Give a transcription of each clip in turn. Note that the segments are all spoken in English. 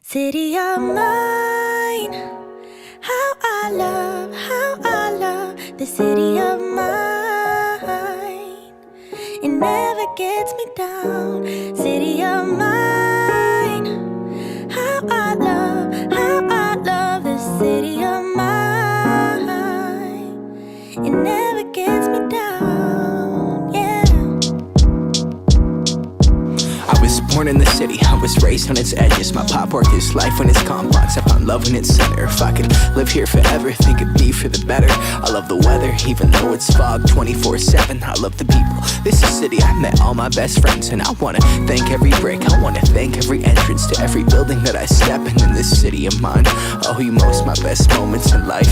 City of mine, how I love the city of mine. It never gets me down. City of mine, how I love the city of mine. It never gets me down, yeah. I was born in the city, I was raised on its edges. My pop worked his life when it's complex. I found love in its center. If I could live here forever, think it'd be for the better. I love the weather, even though it's fog 24/7. I love the people, this is city. I met all my best friends, and I wanna thank every brick. I wanna thank every entrance to every building that I step in this city of mine. I owe you most my best moments in life.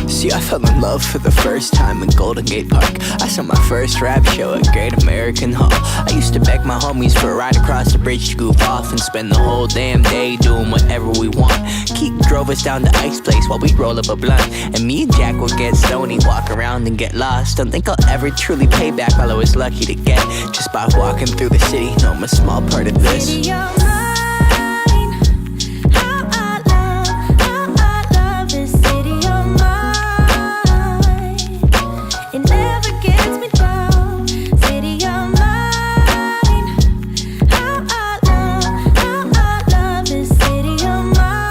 See, I fell in love for the first time in Golden Gate Park. I saw my first rap show at Great American Hall. I used to beg my homies for a ride across the bridge to goof off and spend the whole damn day doing whatever we want. Keith drove us down to Ice Place while we roll up a blunt, and me and Jack would get stoney, walk around and get lost. Don't think I'll ever truly pay back all I was lucky to get just by walking through the city. No, I'm a small part of this. City of mine, how I love this city of mine. It never gets me down. City of mine, how I love this city of mine.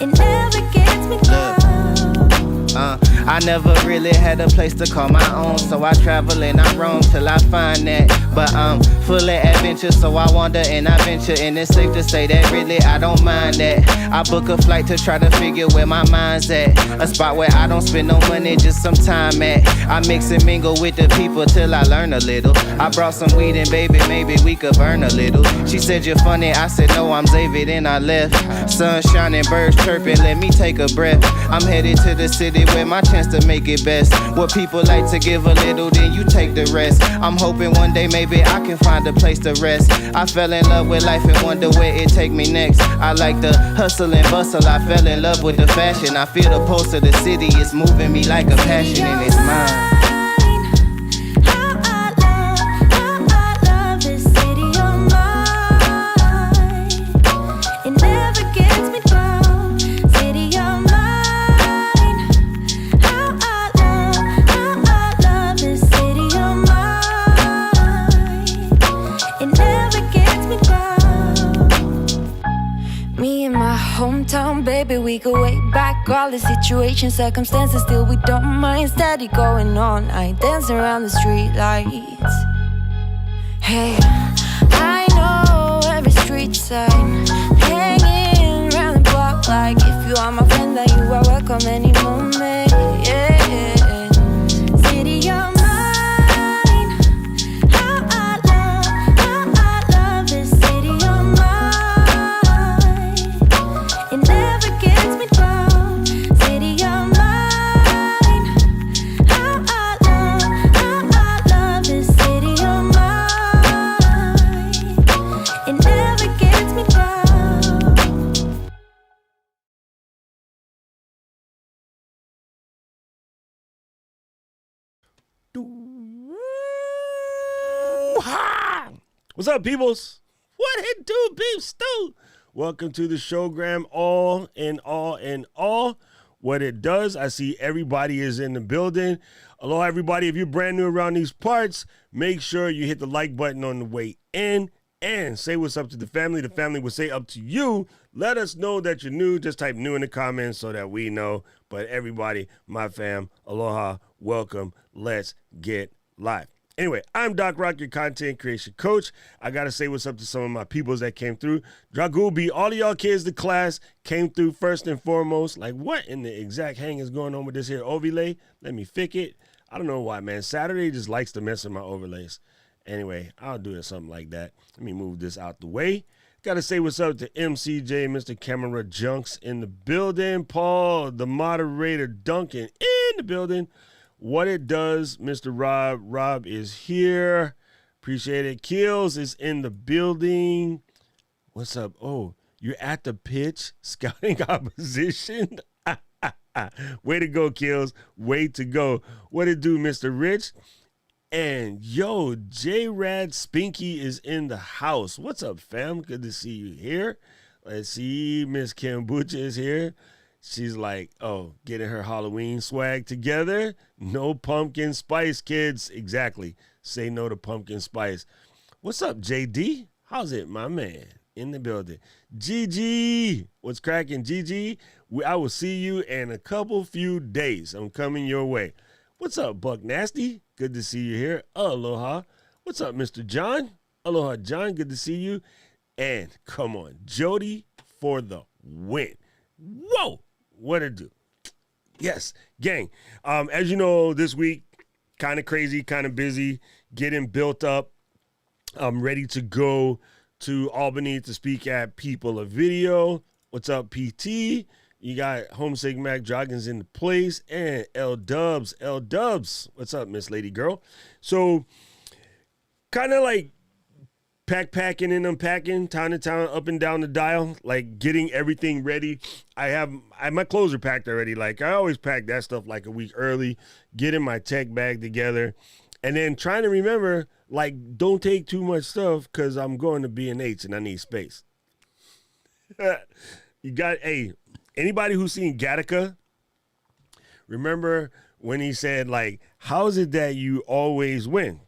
It never gets me down. I never really had a place to call my own, so I travel and I roam till I find that. But I'm full of adventure, so I wander and I venture, and it's safe to say that really I don't mind that. I book a flight to try to figure where my mind's at, a spot where I don't spend no money, just some time at. I mix and mingle with the people till I learn a little. I brought some weed and baby, maybe we could burn a little. She said you're funny, I said no, I'm Xavier, then I left. Sun shining, birds chirping, let me take a breath. I'm headed to the city where my chance to make it best. What people like to give a little, then you take the rest. I'm hoping one day maybe I can find a place to rest. I fell in love with life and wonder where it take me next. I like the hustle and bustle, I fell in love with the fashion. I feel the pulse of the city, it's moving me like a passion and it's mine. How I love this city of mine. It never gets me down. City of mine. How I love this city of mine. It never gets me down. Me and my hometown, baby, we go way back. All the situations, circumstances, still we don't mind. Steady going on, I dance around the street lights. Hey, I know every street sign, hanging around the block like if you are my friend, then you are welcome any moment. Yeah, city of mine, how I love this city of mine. It never gets me down. City of mine, how I love this city of mine. It never gets me down. What's up, peoples? What it do, beef stew? Welcome to the showgram, all in all in all. What it does, I see everybody is in the building. Hello, everybody. If you're brand new around these parts, make sure you hit the like button on the way in and say what's up to the family. The family will say up to you. Let us know that you're new. Just type new in the comments so that we know. But everybody, my fam, aloha, welcome. Let's get live. Anyway, I'm Doc Rock, your content creation coach. I got to say what's up to some of my peoples that came through. Dragoobi, all of y'all kids, the class, came through first and foremost. Like, what in the exact hang is going on with this here overlay? Let me fix it. I don't know why, man. Saturday just likes to mess with my overlays. Anyway, I'll do it something like that. Let me move this out the way. Got to say what's up to MCJ, Mr. Camera Junks in the building. Paul, the moderator, Duncan in the building. What it does, Mr. Rob. Rob is here. Appreciate it. Kills is in the building. What's up? Oh, you're at the pitch scouting opposition. Way to go, Kills. Way to go. What it do, Mr. Rich? And yo, J-Rad Spinky is in the house. What's up, fam? Good to see you here. Let's see, Miss Kombucha is here. She's like, oh, getting her Halloween swag together. No pumpkin spice, kids. Exactly. Say no to pumpkin spice. What's up, JD? How's it, my man? In the building. GG. What's cracking, GG? I will see you in a few days. I'm coming your way. What's up, Buck Nasty? Good to see you here. Aloha. What's up, Mr. John? Aloha, John. Good to see you. And come on, Jody for the win. Whoa. What it do? Yes, gang. As you know, this week, kind of crazy, kind of busy, getting built up. I'm ready to go to Albany to speak at People of Video. What's up, PT? You got Homesick Mac Joggins in the place and L Dubs. What's up, Miss Lady Girl? So, kind of like packing and unpacking, town to town, up and down the dial, like getting everything ready. I have my clothes are packed already. Like I always pack that stuff like a week early, getting my tech bag together, and then trying to remember, like, don't take too much stuff because I'm going to B&H and I need space. You got, hey, anybody who's seen Gattaca, remember when he said, like, how is it that you always win?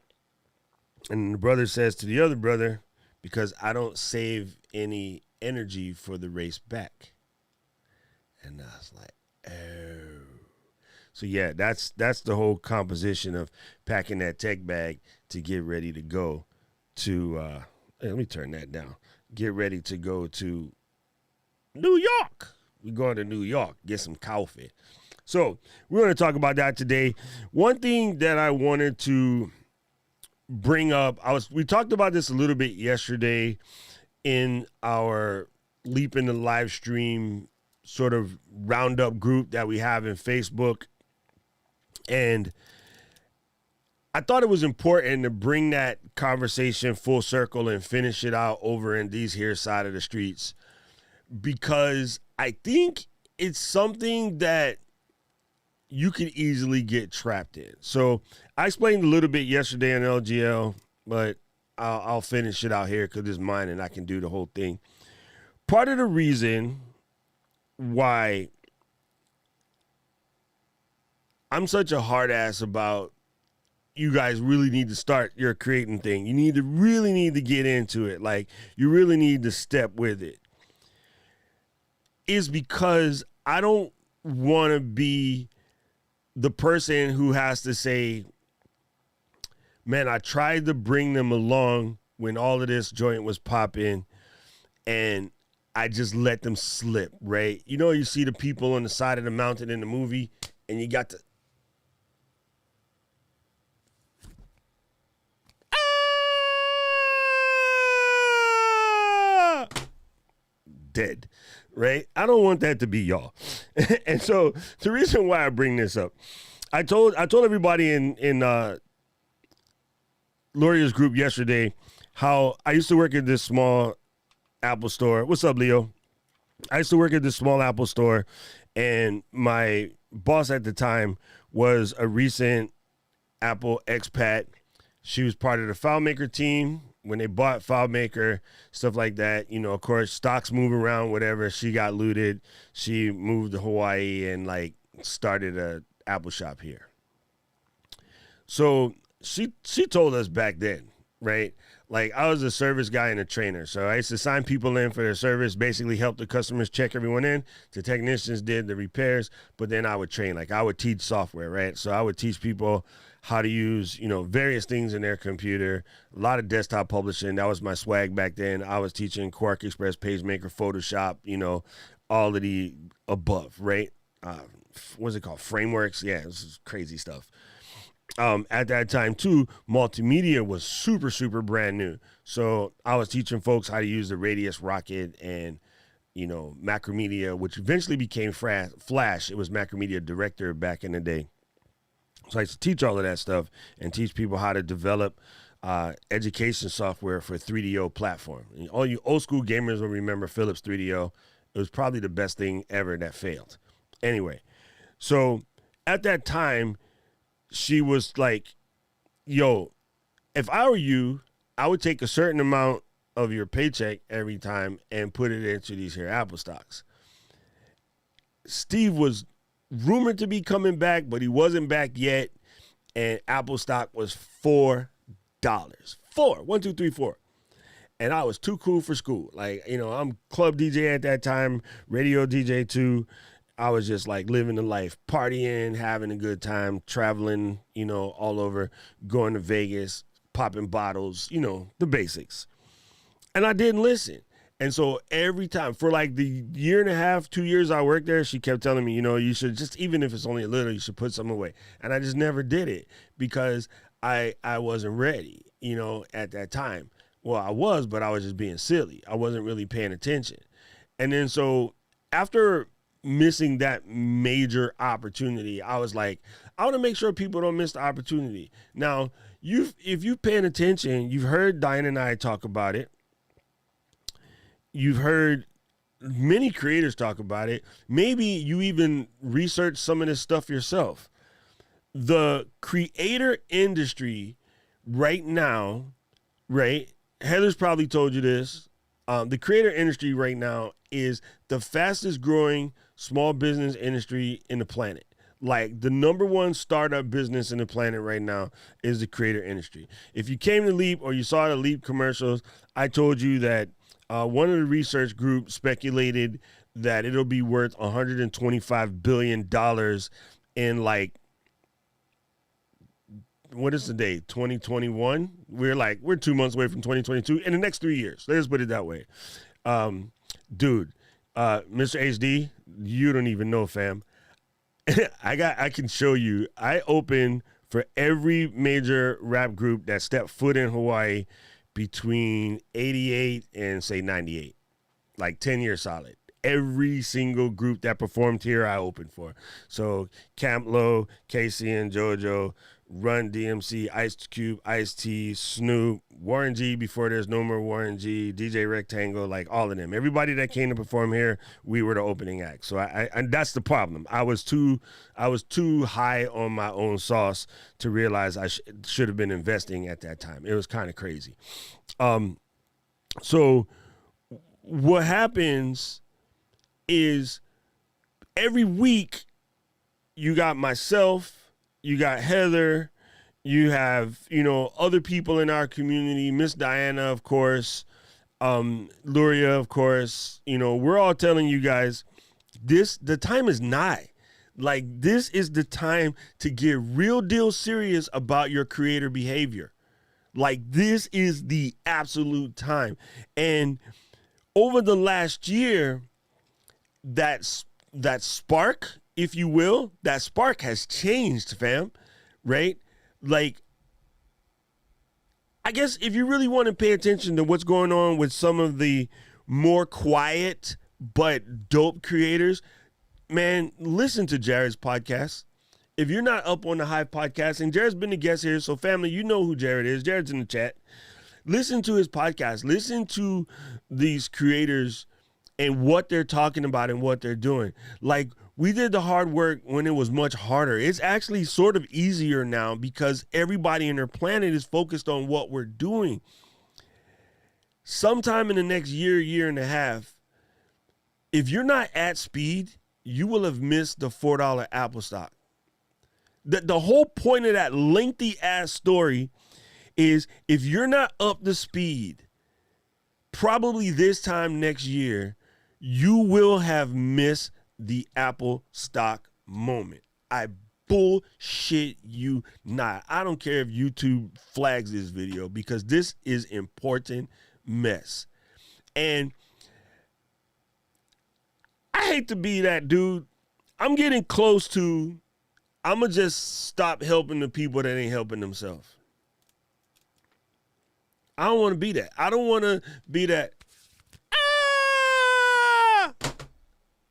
And the brother says to the other brother, because I don't save any energy for the race back. And I was like, oh. So, yeah, that's the whole composition of packing that tech bag to get ready to go to, hey, let me turn that down. Get ready to go to New York. We're going to New York, get some coffee. So, we're going to talk about that today. One thing that I wanted to bring up, we talked about this a little bit yesterday in our Leap in the live stream sort of roundup group that we have in Facebook. And I thought it was important to bring that conversation full circle and finish it out over in these here side of the streets, because I think it's something that you could easily get trapped in. So I explained a little bit yesterday on LGL, but I'll finish it out here because it's mine and I can do the whole thing. Part of the reason why I'm such a hard ass about you guys really need to start your creating thing. You really need to get into it. Like, you really need to step with it. Is because I don't want to be the person who has to say, man, I tried to bring them along when all of this joint was popping and I just let them slip, right? You know, you see the people on the side of the mountain in the movie and you got to, dead, right? I don't want that to be y'all. And so the reason why I bring this up, I told everybody in Lauria's group yesterday how I used to work at this small Apple store. What's up, Leo? I used to work at this small Apple store, and my boss at the time was a recent Apple expat. She was part of the FileMaker team. When they bought FileMaker, stuff like that, you know, of course, stocks move around, whatever. She got looted. She moved to Hawaii and, like, started a Apple shop here. So she told us back then, right? Like, I was a service guy and a trainer. So I used to sign people in for their service, basically help the customers check everyone in. The technicians did the repairs, but then I would train. Like, I would teach software, right? So I would teach people how to use, you know, various things in their computer, a lot of desktop publishing. That was my swag back then. I was teaching Quark Express, PageMaker, Photoshop, you know, all of the above, right? What's it called? Frameworks. Yeah, this is crazy stuff. At that time, too, multimedia was super, super brand new. So I was teaching folks how to use the Radius Rocket and, you know, Macromedia, which eventually became Flash. It was Macromedia Director back in the day. So I used to teach all of that stuff and teach people how to develop education software for 3DO platform. And all you old school gamers will remember Philips 3DO. It was probably the best thing ever that failed. Anyway, so at that time, she was like yo, if I were you, I would take a certain amount of your paycheck every time and put it into these here Apple stocks. Steve was rumored to be coming back, but he wasn't back yet. And Apple stock was $4. Four. 1, 2, 3, 4. And I was too cool for school. Like, you know, I'm club DJ at that time, radio DJ too. I was just like living the life, partying, having a good time, traveling, you know, all over, going to Vegas, popping bottles, you know, the basics. And I didn't listen. And so every time for like the year and a half, 2 years I worked there, she kept telling me, you know, you should just, even if it's only a little, you should put some away. And I just never did it because I wasn't ready, you know, at that time. Well, I was, but I was just being silly. I wasn't really paying attention. And then so after missing that major opportunity, I was like, I want to make sure people don't miss the opportunity. Now, if you've paying attention, you've heard Diane and I talk about it. You've heard many creators talk about it. Maybe you even research some of this stuff yourself. The creator industry right now, right? Heather's probably told you this. The creator industry right now is the fastest growing small business industry in the planet. Like the number one startup business in the planet right now is the creator industry. If you came to Leap or you saw the Leap commercials, I told you that one of the research groups speculated that it'll be worth $125 billion in like, what is the date? 2021? We're 2 months away from 2022 in the next 3 years. Let's put it that way. Dude, Mr. HD, you don't even know, fam. I can show you. I opened for every major rap group that stepped foot in Hawaii between 88 and say 98, like 10 years solid. Every single group that performed here, I opened for. So Camp Lo, Casey and JoJo, Run DMC, Ice Cube, Ice-T, Snoop, Warren G before there's no more Warren G, DJ Rectangle, like all of them. Everybody that came to perform here, we were the opening act. So and that's the problem. I was too high on my own sauce to realize I should have been investing at that time. It was kind of crazy. So what happens is every week you got myself, you got Heather, you have, you know, other people in our community, Miss Diana, of course, Luria, of course, you know, we're all telling you guys the time is nigh. Like, this is the time to get real deal serious about your creator behavior. Like, this is the absolute time. And over the last year, that spark, if you will, that spark has changed, fam, right? Like, I guess if you really want to pay attention to what's going on with some of the more quiet but dope creators, man, listen to Jared's podcast. If you're not up on the Hive podcast, and Jared's been a guest here, so family, you know who Jared is. Jared's in the chat. Listen to his podcast. Listen to these creators and what they're talking about and what they're doing. Like, we did the hard work when it was much harder. It's actually sort of easier now because everybody in their planet is focused on what we're doing. Sometime in the next year and a half, if you're not at speed, you will have missed the $4 Apple stock. The whole point of that lengthy ass story is if you're not up to speed, probably this time next year, you will have missed the Apple stock moment. I bullshit you not. I don't care if YouTube flags this video because this is important mess. And I hate to be that dude. I'm getting close to, I'm going to just stop helping the people that ain't helping themselves. I don't want to be that. I don't want to be that.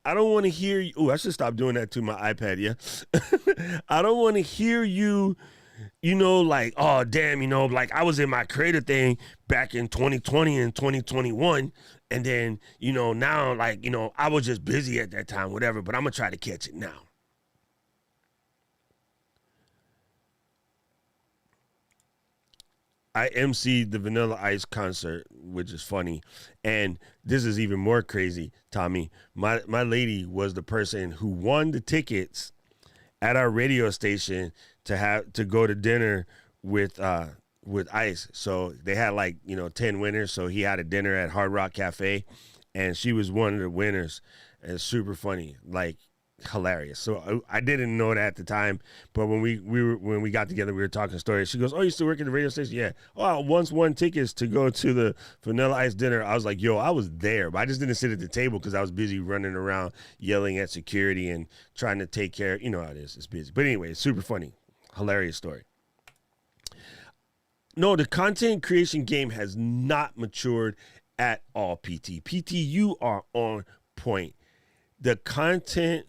I don't want to hear you. Oh, I should stop doing that to my iPad, yeah? I don't want to hear you, you know, like, oh, damn, you know, like I was in my creator thing back in 2020 and 2021. And then, you know, now, like, you know, I was just busy at that time, whatever, but I'm going to try to catch it now. I emceed the Vanilla Ice concert, which is funny. And this is even more crazy, Tommy. My lady was the person who won the tickets at our radio station to go to dinner with Ice. So they had 10 winners. So he had a dinner at Hard Rock Cafe, and she was one of the winners. And it's super funny, hilarious. So I didn't know that at the time, but when we got together, we were talking stories. She goes, "Oh, you still work at the radio station?" Yeah. "Oh, I once won tickets to go to the Vanilla Ice dinner." I was like, "Yo, I was there, but I just didn't sit at the table because I was busy running around yelling at security and trying to take care. You know how it is. It's busy." But anyway, it's super funny, hilarious story. No, the content creation game has not matured at all, PT. PT, you are on point. The content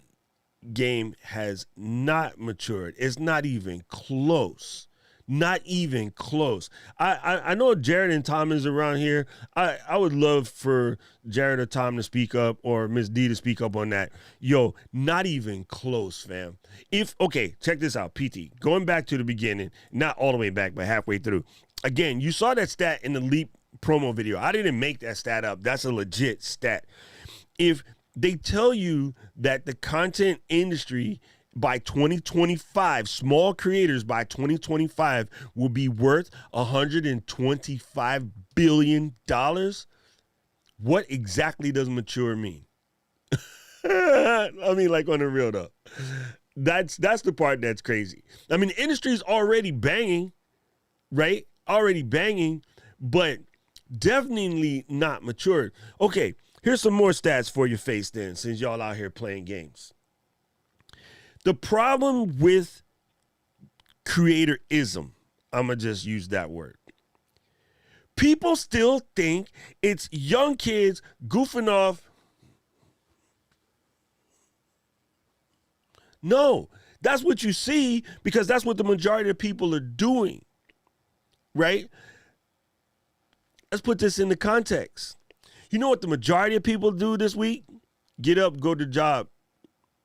game has not matured. It's not even close. Not even close. I know Jared and Tom is around here. I would love for Jared or Tom to speak up, or Miss D to speak up on that. Yo, not even close, fam. Okay, check this out, PT. Going back to the beginning, not all the way back, but halfway through. Again, you saw that stat in the Leap promo video. I didn't make that stat up. That's a legit stat. If they tell you that the content industry by 2025, small creators by 2025 will be worth $125 billion, what exactly does mature mean? I mean, on the real though. That's the part that's crazy. I mean, the industry's already banging, right? Already banging, but definitely not matured. Okay, here's some more stats for your face then, since y'all out here playing games. The problem with creatorism, I'm going to just use that word. People still think it's young kids goofing off. No, that's what you see because that's what the majority of people are doing, right? Let's put this into context. You know what the majority of people do this week? Get up, go to job,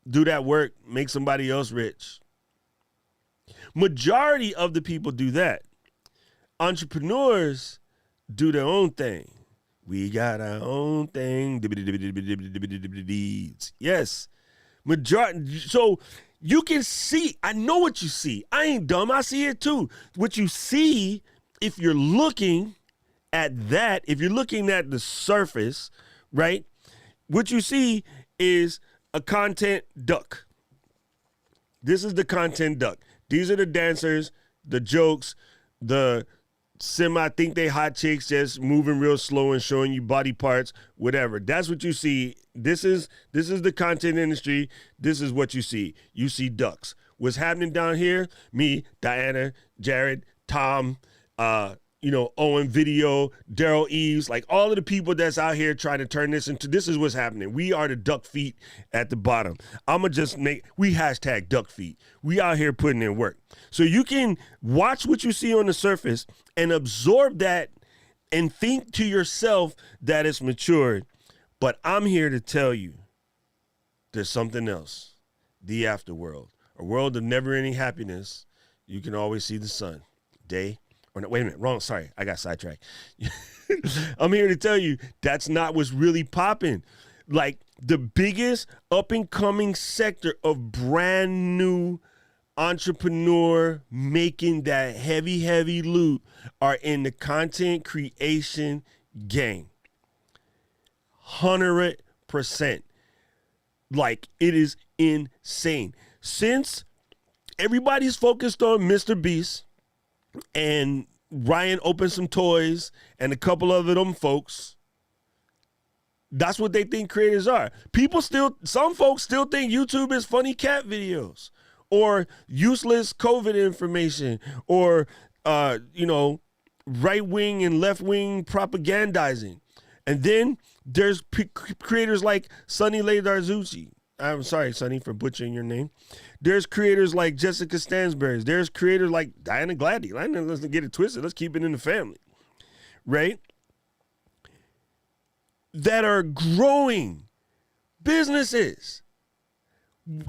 do that work, make somebody else rich. Majority of the people do that. Entrepreneurs do their own thing. We got our own thing. Yes. Majority. So you can see, I know what you see. I ain't dumb. I see it too. What you see, if you're looking at that, if you're looking at the surface, right? What you see is a content duck. This is the content duck. These are the dancers, the jokes, the think they hot chicks just moving real slow and showing you body parts, whatever. That's what you see. This is the content industry. This is what you see. You see ducks. What's happening down here? Me, Diana, Jared, Tom, Owen Video, Daryl Eves, all of the people that's out here trying to turn this into, this is what's happening. We are the duck feet at the bottom. We hashtag duck feet. We out here putting in work. So you can watch what you see on the surface and absorb that and think to yourself that it's matured. But I'm here to tell you there's something else. The afterworld, a world of never-ending happiness. You can always see the sun, day. Or no, wait a minute, wrong. Sorry, I got sidetracked. I'm here to tell you that's not what's really popping. The biggest up-and-coming sector of brand new entrepreneur making that heavy loot are in the content creation game. 100%. It is insane. Since everybody's focused on Mr. Beast, and Ryan opened some toys and a couple of them folks, that's what they think creators are. Some folks still think YouTube is funny cat videos or useless COVID information or, right-wing and left-wing propagandizing. And then there's creators like Sonny Ledarzucci. I'm sorry, Sonny, for butchering your name. There's creators like Jessica Stansberry. There's creators like Diana Gladdy. Let's get it twisted. Let's keep it in the family, right? That are growing businesses.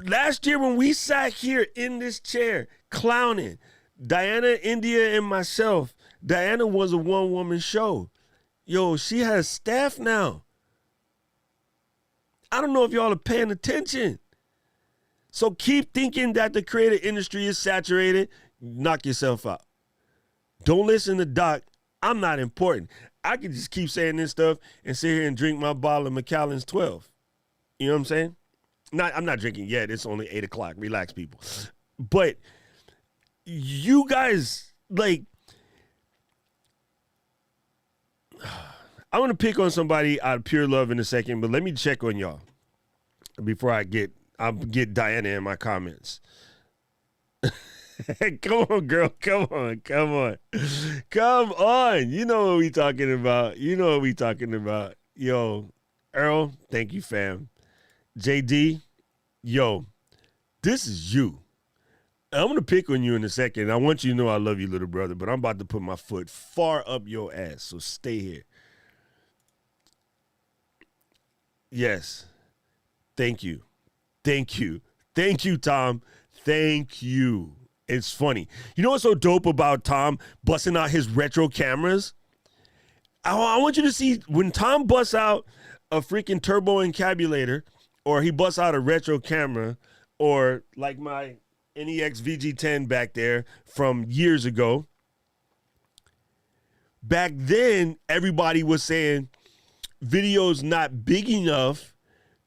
Last year when we sat here in this chair clowning, Diana, India, and myself Diana was a one-woman show. Yo, she has staff now. I don't know if y'all are paying attention. So keep thinking that the creative industry is saturated. Knock yourself out. Don't listen to Doc. I'm not important. I can just keep saying this stuff and sit here and drink my bottle of Macallan's 12. You know what I'm saying? I'm not drinking yet. It's only 8 o'clock. Relax, people. But you guys, like, I want to pick on somebody out of pure love in a second, but let me check on y'all before I'll get Diana in my comments. Come on, girl. Come on. You know what we talking about. Yo, Earl, thank you, fam. JD, yo, this is you. I'm going to pick on you in a second. I want you to know I love you, little brother, but I'm about to put my foot far up your ass, so stay here. Yes. Thank you. Thank you, Tom. Thank you. It's funny. You know what's so dope about Tom busting out his retro cameras? I want you to see when Tom busts out a freaking turbo encabulator, or he busts out a retro camera, or like my NEX VG10 back there from years ago. Back then, everybody was saying video's not big enough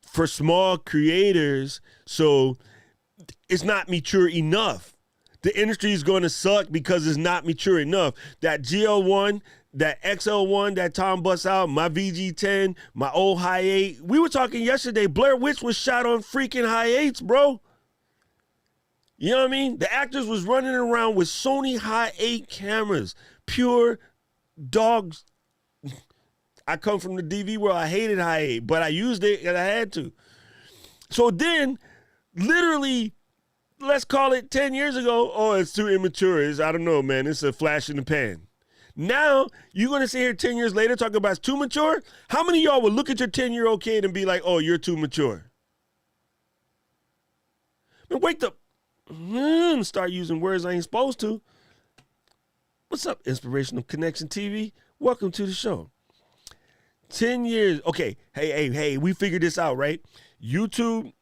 for small creators, so it's not mature enough. The industry is going to suck because it's not mature enough. That GL1, that XL1 that Tom busts out, my VG10, my old high 8. We were talking yesterday, Blair Witch was shot on freaking high 8s, bro. You know what I mean? The actors was running around with Sony high 8 cameras. Pure dogs. I come from the DV world. I hated high 8, but I used it and I had to. So then, literally, let's call it 10 years ago, oh, it's too immature. I don't know, man. It's a flash in the pan. Now, you're going to sit here 10 years later talking about it's too mature? How many of y'all would look at your 10-year-old kid and be like, oh, you're too mature? Man, wake up. Start using words I ain't supposed to. What's up, Inspirational Connection TV? Welcome to the show. 10 years. Okay. Hey, we figured this out, right? YouTube,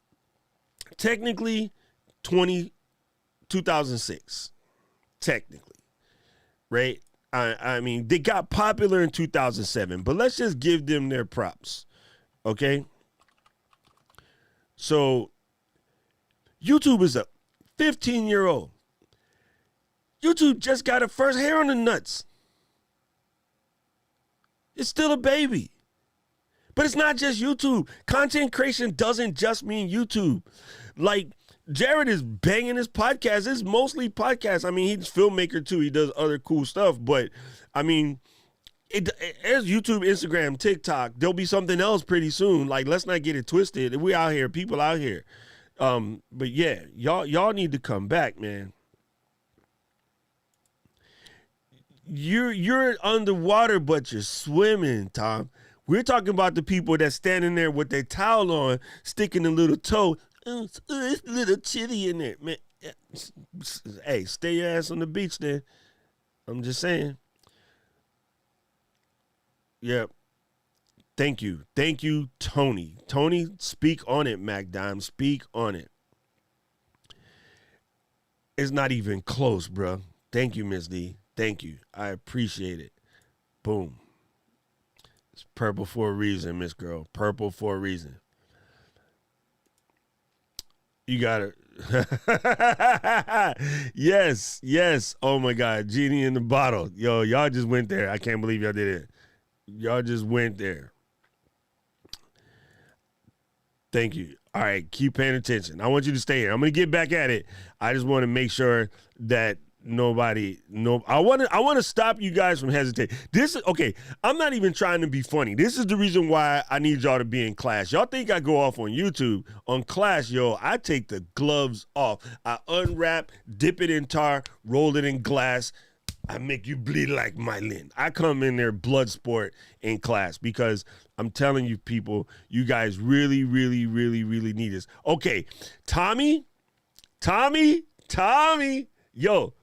technically, 2006. Technically. Right? I mean, they got popular in 2007, but let's just give them their props. Okay? So, YouTube is a 15-year-old. YouTube just got a first hair on the nuts. It's still a baby. But it's not just YouTube. Content creation doesn't just mean YouTube. Like, Jared is banging his podcast. It's mostly podcasts. I mean, he's a filmmaker too. He does other cool stuff. But, I mean, there's YouTube, Instagram, TikTok. There'll be something else pretty soon. Like, let's not get it twisted. We out here. People out here. But, yeah, y'all need to come back, man. You're underwater, but you're swimming, Tom. We're talking about the people that's standing there with their towel on, sticking a little toe. It's a little chilly in there, man. Hey, stay your ass on the beach then. I'm just saying. Yep. Thank you, Tony. Tony, speak on it, MacDime. Speak on it. It's not even close, bro. Thank you, Miss D. Thank you. I appreciate it. Boom. It's purple for a reason, Miss Girl. Purple for a reason. You got it. Yes. Oh, my God. Genie in the bottle. Yo, y'all just went there. I can't believe y'all did it. Y'all just went there. Thank you. All right. Keep paying attention. I want you to stay here. I'm going to get back at it. I just want to make sure that I want to stop you guys from hesitating. This is okay. I'm not even trying to be funny. This is the reason why I need y'all to be in class. Y'all think I go off on YouTube. On class, yo, I take the gloves off. I unwrap, dip it in tar, roll it in glass. I make you bleed like myelin. I come in there blood sport in class because I'm telling you people, you guys really, really, really, really need this. Okay, Tommy, yo.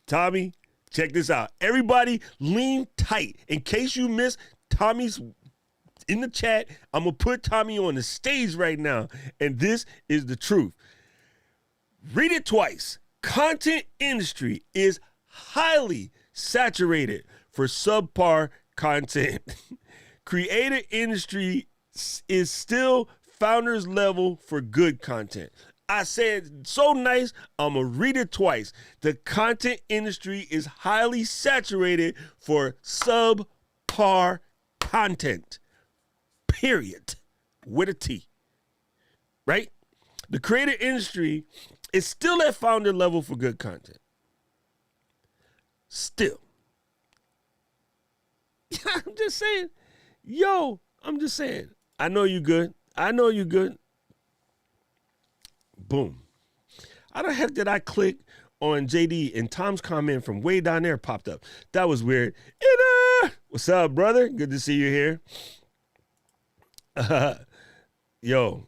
Tommy, check this out. Everybody lean tight. In case you missed, Tommy's in the chat. I'm going to put Tommy on the stage right now. And this is the truth. Read it twice. Content industry is highly saturated for subpar content. Creator industry is still founders level for good content. I said so nice, I'm going to read it twice. The content industry is highly saturated for subpar content. Period. With a T. Right? The creator industry is still at founder level for good content. Still. I'm just saying. I'm just saying. I know you good. Boom. How the heck did I click on JD and Tom's comment from way down there popped up? That was weird. What's up, brother? Good to see you here. Yo.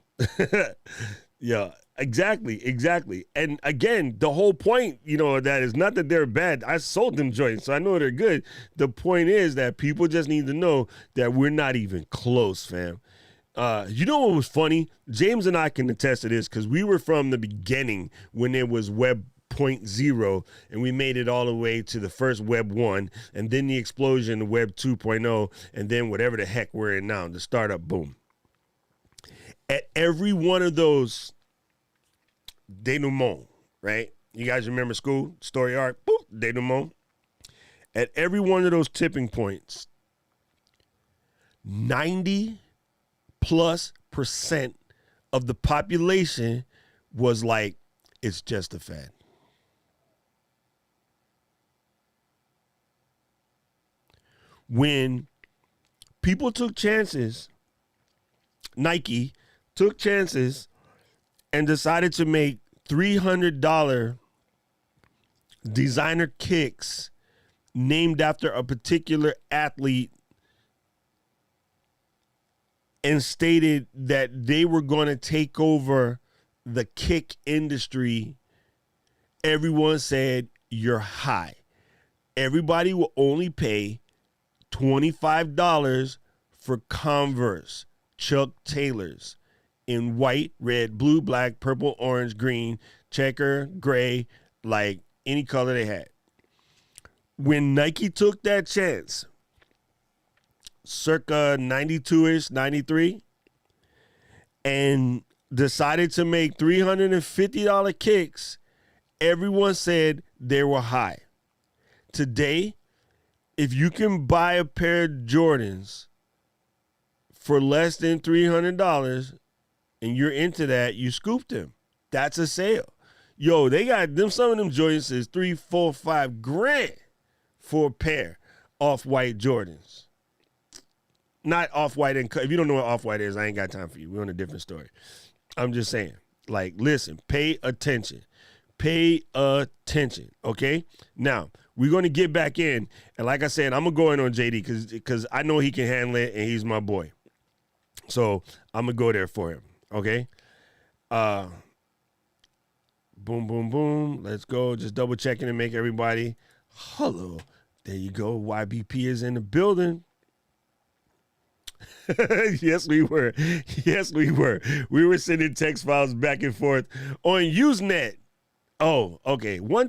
Exactly. And again, the whole point, that is not that they're bad. I sold them joints, so I know they're good. The point is that people just need to know that we're not even close, fam. You know what was funny? James and I can attest to this because we were from the beginning when it was Web 0.0 and we made it all the way to the first Web 1 and then the explosion to Web 2.0 and then whatever the heck we're in now, the startup boom. At every one of those denouement, right? You guys remember school, story arc, boop, denouement. At every one of those tipping points, 90+% of the population was like, it's just a fad. When people took chances, Nike took chances and decided to make $300 designer kicks named after a particular athlete and stated that they were going to take over the kick industry, everyone said, you're high. Everybody will only pay $25 for Converse Chuck Taylors in white, red, blue, black, purple, orange, green, checker, gray, like any color they had. When Nike took that chance, circa 92-ish, 93, and decided to make $350 kicks, everyone said they were high. Today, if you can buy a pair of Jordans for less than $300 and you're into that, you scoop them. That's a sale. Yo, they got them. Some of them Jordans is $3, $4, $5 grand for a pair off-white Jordans. Not off-white. And if you don't know what off-white is, I ain't got time for you. We're on a different story. I'm just saying, like, listen, pay attention. Pay attention, okay? Now, we're going to get back in. And like I said, I'm going to go in on JD because I know he can handle it, and he's my boy. So I'm going to go there for him, okay? Boom, boom, boom. Let's go. Just double checking and make everybody. Hello. There you go. YBP is in the building. Yes, we were. Yes, we were. We were sending text files back and forth on Usenet. Oh, okay. One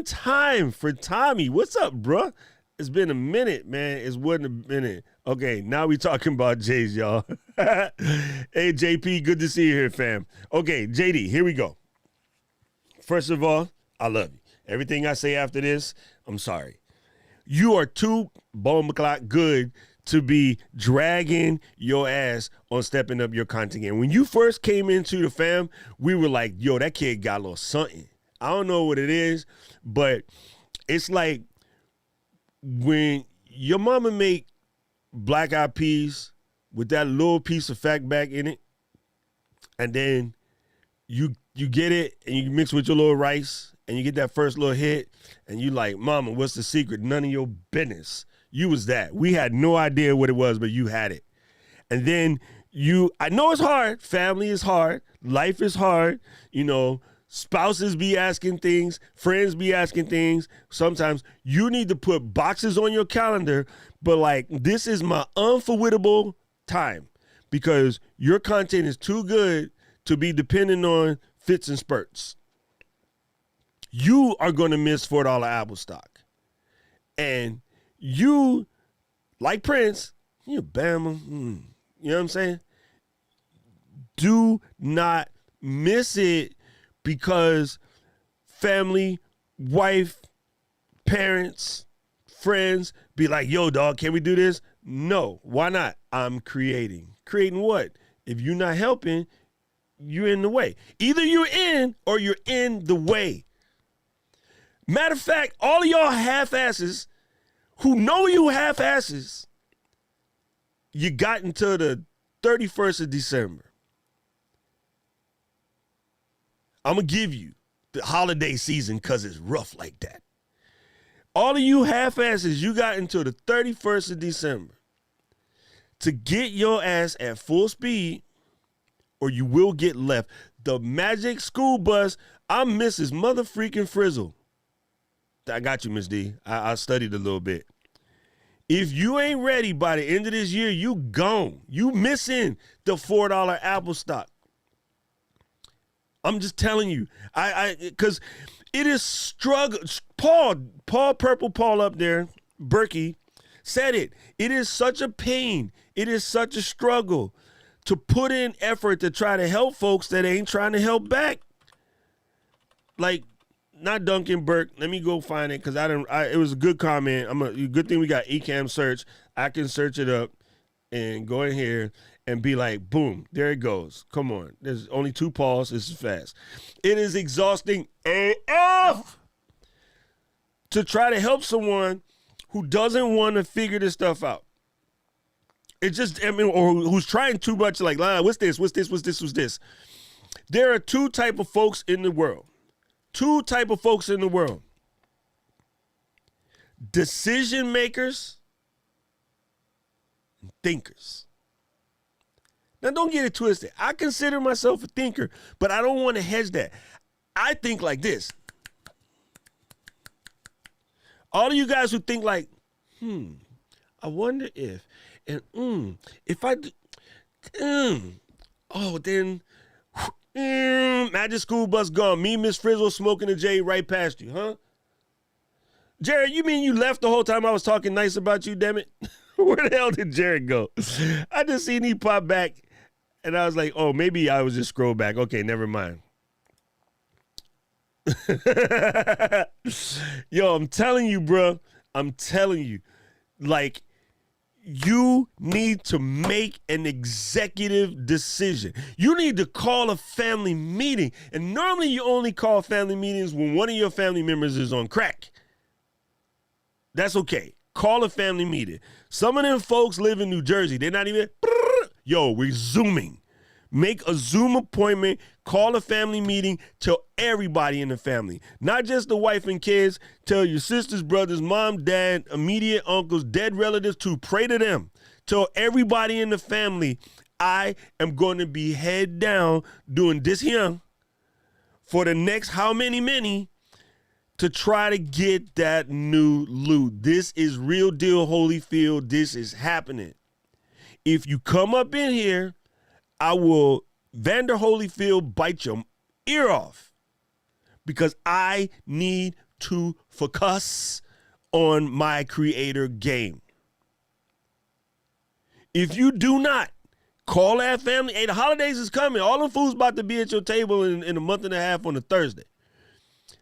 time for Tommy. What's up, bruh? It's been a minute, man. It's wasn't a minute. Okay, now we talking about Jays, y'all. Hey, JP, good to see you here, fam. Okay, JD, here we go. First of all, I love you. Everything I say after this, I'm sorry. You are too bone McClock good to be dragging your ass on stepping up your content game. When you first came into the fam, we were like, yo, that kid got a little something. I don't know what it is, but it's like when your mama make black eyed peas with that little piece of fat back in it, and then you get it and you mix with your little rice and you get that first little hit and you like, mama, what's the secret? None of your business. You was that. We had no idea what it was, but you had it. And then I know it's hard. Family is hard. Life is hard. Spouses be asking things, friends be asking things. Sometimes you need to put boxes on your calendar, but like, this is my unforgettable time because your content is too good to be dependent on fits and spurts. You are going to miss $4 Apple stock. And you, like Prince, you Bama, you know what I'm saying? Do not miss it because family, wife, parents, friends be like, yo, dog, can we do this? No, why not? I'm creating. Creating what? If you're not helping, you're in the way. Either you're in or you're in the way. Matter of fact, all of y'all half-asses who know you half-asses, you got until the 31st of December. I'm going to give you the holiday season because it's rough like that. All of you half-asses, you got until the 31st of December to get your ass at full speed or you will get left. The Magic School Bus, I'm Mrs. Mother-freaking Frizzle. I got you, Miss D. I studied a little bit. If you ain't ready by the end of this year, you gone. You missing the $4 Apple stock. I'm just telling you, because it is struggle. Paul Purple Paul up there, Berkey, said it. It is such a pain. It is such a struggle to put in effort to try to help folks that ain't trying to help back. Like, not Duncan Burke. Let me go find it because it was a good comment. Good thing we got Ecamm search. I can search it up and go in here and be like, boom, there it goes. Come on. There's only 2 Pauls. This is fast. It is exhausting AF to try to help someone who doesn't want to figure this stuff out. It just, or who's trying too much, like, what's this? There are 2 type of folks in the world. 2 type of folks in the world. Decision makers and thinkers. Now, don't get it twisted. I consider myself a thinker, but I don't want to hedge that. I think like this. All of you guys who think like, I wonder if, and if I, then, Magic School Bus gone. Me, Miss Frizzle, smoking a J right past you, huh? Jared, you mean you left the whole time I was talking nice about you, damn it? Where the hell did Jared go? I just seen he pop back, and I was like, oh, maybe I was just scroll back. Okay, never mind. Yo, I'm telling you, bro. I'm telling you. Like, you need to make an executive decision. You need to call a family meeting. And normally you only call family meetings when one of your family members is on crack. That's okay. Call a family meeting. Some of them folks live in New Jersey. They're not even, yo, we're Zooming. Make a Zoom appointment, call a family meeting, tell everybody in the family, not just the wife and kids, tell your sisters, brothers, mom, dad, immediate uncles, dead relatives too, pray to them. Tell everybody in the family, I am going to be head down doing this here for the next how many to try to get that new loot. This is real deal Holyfield. This is happening. If you come up in here, I will Vander Holyfield bite your ear off because I need to focus on my creator game. If you do not call that family, hey, the holidays is coming. All them fools about to be at your table in a month and a half on a Thursday.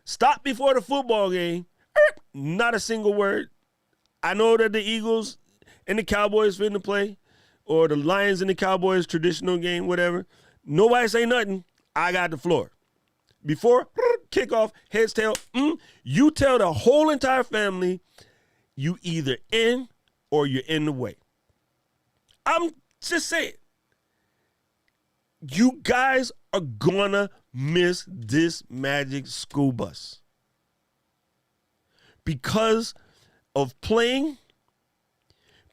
Stop before the football game. Not a single word. I know that the Eagles and the Cowboys finna play, or the Lions and the Cowboys traditional game, whatever. Nobody say nothing. I got the floor. Before kickoff, heads, tail, you tell the whole entire family you either in or you're in the way. I'm just saying. You guys are gonna miss this Magic School Bus because of playing,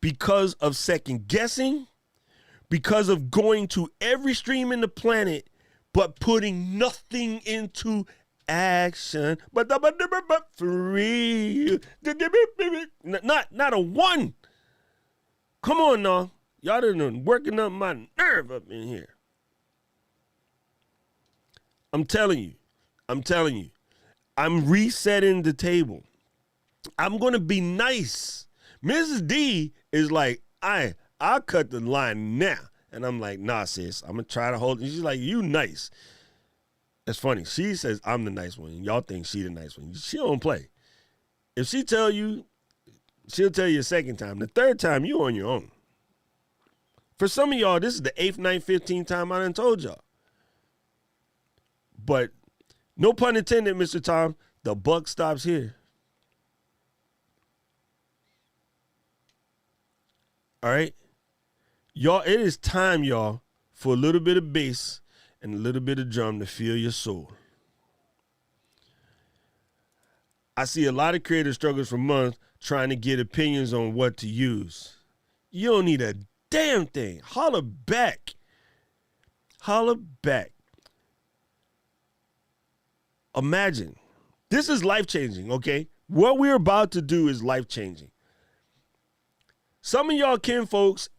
because of second guessing, because of going to every stream in the planet but putting nothing into action. But free. Not a one. Come on now. Y'all done working up my nerve up in here. I'm telling you. I'm resetting the table. I'm going to be nice. Mrs. D is like, I'll cut the line now. And I'm like, nah, sis, I'm going to try to hold it. She's like, you nice. That's funny. She says I'm the nice one. Y'all think she the nice one. She don't play. If she tell you, she'll tell you a second time. The third time, you on your own. For some of y'all, this is the 8th, 9th, 15th time I done told y'all. But no pun intended, Mr. Tom, the buck stops here. All right? Y'all, it is time, y'all, for a little bit of bass and a little bit of drum to feel your soul. I see a lot of creative struggles for months trying to get opinions on what to use. You don't need a damn thing. Holler back. Holler back. Imagine. This is life-changing, okay? What we're about to do is life-changing. Some of y'all kin folks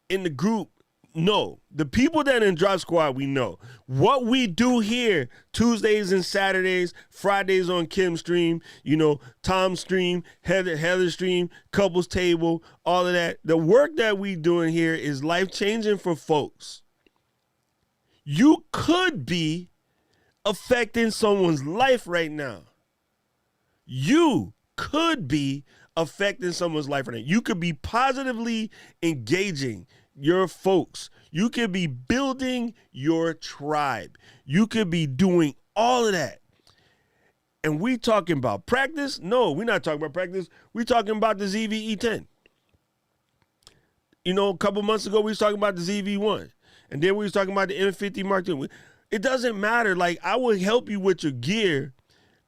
in the group know. The people that in Drop Squad, we know. What we do here, Tuesdays and Saturdays, Fridays on Kim's stream, Tom's stream, Heather's stream, Couples Table, all of that. The work that we doing here is life-changing for folks. You could be affecting someone's life right now. You could be affecting someone's life right now. You could be positively engaging your folks. You could be building your tribe. You could be doing all of that. And we talking about practice? No, we're not talking about practice. We're talking about the ZV-E10. A couple months ago, we was talking about the ZV-1. And then we was talking about the M50 Mark II. It doesn't matter. Like, I will help you with your gear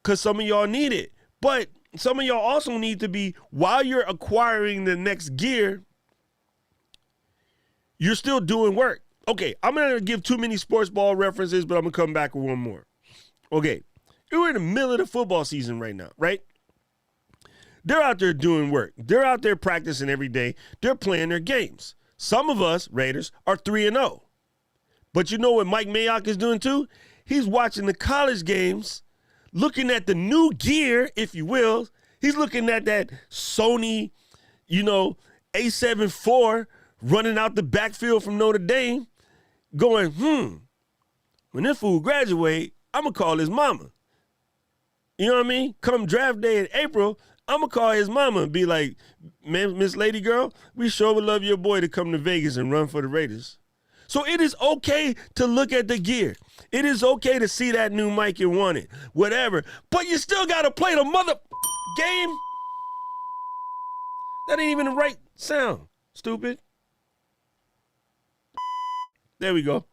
because some of y'all need it. But some of y'all also need to be, while you're acquiring the next gear, you're still doing work. Okay, I'm going to give too many sports ball references, but I'm going to come back with one more. Okay, we're in the middle of the football season right now, right? They're out there doing work. They're out there practicing every day. They're playing their games. Some of us, Raiders, are 3-0. But you know what Mike Mayock is doing too? He's watching the college games, looking at the new gear, if you will. He's looking at that Sony, A7 IV running out the backfield from Notre Dame, going, when this fool graduate, I'm going to call his mama. You know what I mean? Come draft day in April, I'm going to call his mama and be like, man, Miss Lady Girl, we sure would love your boy to come to Vegas and run for the Raiders. So it is okay to look at the gear. It is okay to see that new mic and want it, whatever. But you still got to play the mother game. That ain't even the right sound, stupid. There we go.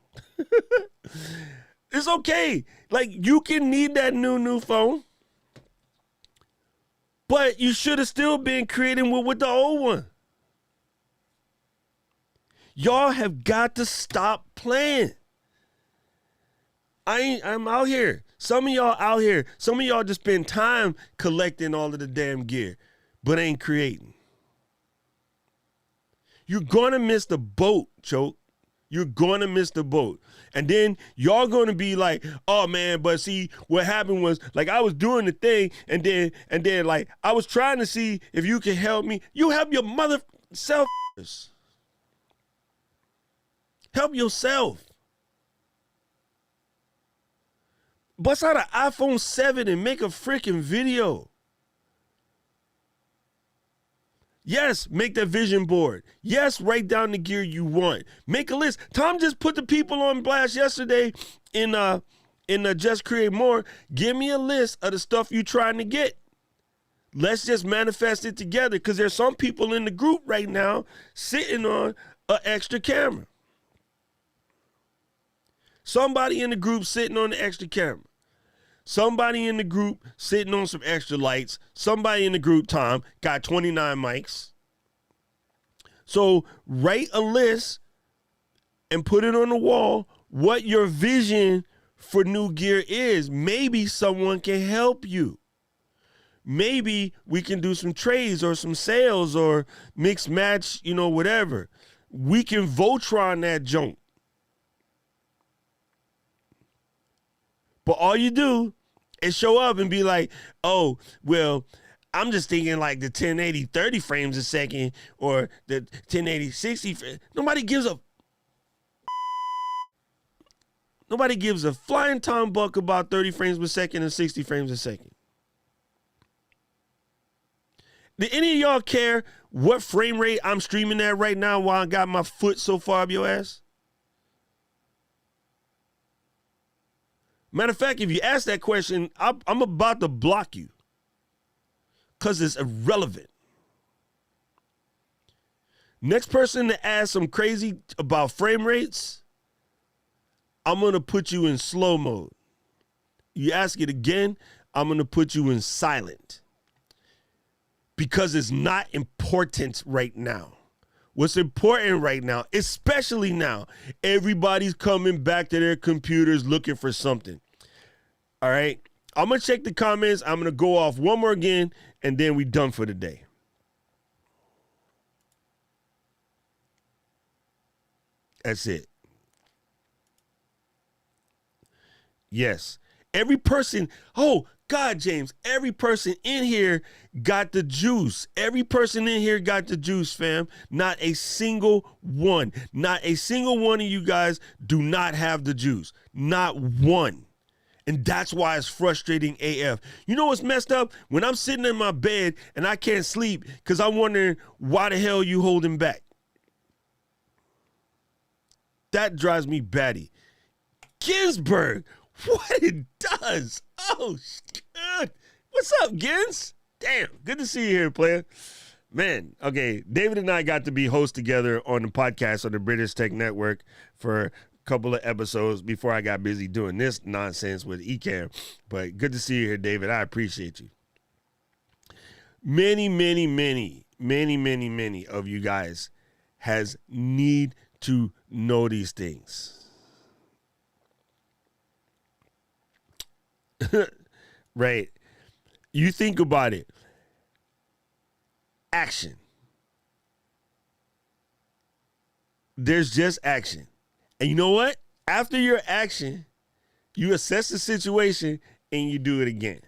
It's okay. Like, you can need that new phone. But you should have still been creating with the old one. Y'all have got to stop playing. I'm out here. Some of y'all out here. Some of y'all just spend time collecting all of the damn gear, but ain't creating. You're going to miss the boat, Choke. You're going to miss the boat. And then y'all going to be like, oh, man, but see, what happened was, like, I was doing the thing, and then like, I was trying to see if you can help me. You help your mother self. Help yourself. Bust out an iPhone 7 and make a freaking video. Yes, make that vision board. Yes, write down the gear you want. Make a list. Tom just put the people on blast yesterday in Just Create More. Give me a list of the stuff you're trying to get. Let's just manifest it together, because there's some people in the group right now sitting on an extra camera. Somebody in the group sitting on the extra camera. Somebody in the group sitting on some extra lights. Somebody in the group, Tom, got 29 mics. So write a list and put it on the wall what your vision for new gear is maybe someone can help you. Maybe we can do some trades or some sales or mix match, whatever. We can Voltron that junk. But all you do is show up and be like, oh, well, I'm just thinking like the 1080 30 frames a second or the 1080 60. Nobody gives a flying tom buck about 30 frames per second and 60 frames a second. Do any of y'all care what frame rate I'm streaming at right now while I got my foot so far up your ass? Matter of fact, if you ask that question, I'm about to block you because it's irrelevant. Next person to ask some crazy about frame rates, I'm going to put you in slow mode. You ask it again, I'm going to put you in silent. Because it's not important right now. What's important right now, especially now, everybody's coming back to their computers looking for something. All right? I'm going to check the comments. I'm going to go off one more again, and then we done for the day. That's it. Yes. Every person, oh, God, James, every person in here got the juice. Every person in here got the juice, fam. Not a single one. Not a single one of you guys do not have the juice. Not one. And that's why it's frustrating AF. You know what's messed up? When I'm sitting in my bed and I can't sleep because I'm wondering why the hell you holding back. That drives me batty. Ginsburg. What it does. Oh, good. What's up, Gins? Damn, good to see you here, player. Man, okay, David and I got to be hosts together on the podcast on the British Tech Network for a couple of episodes before I got busy doing this nonsense with Ecamm. But good to see you here, David. I appreciate you. Many of you guys has need to know these things. Right. You think about it. Action. There's just action. And you know what? After your action, you assess the situation and you do it again.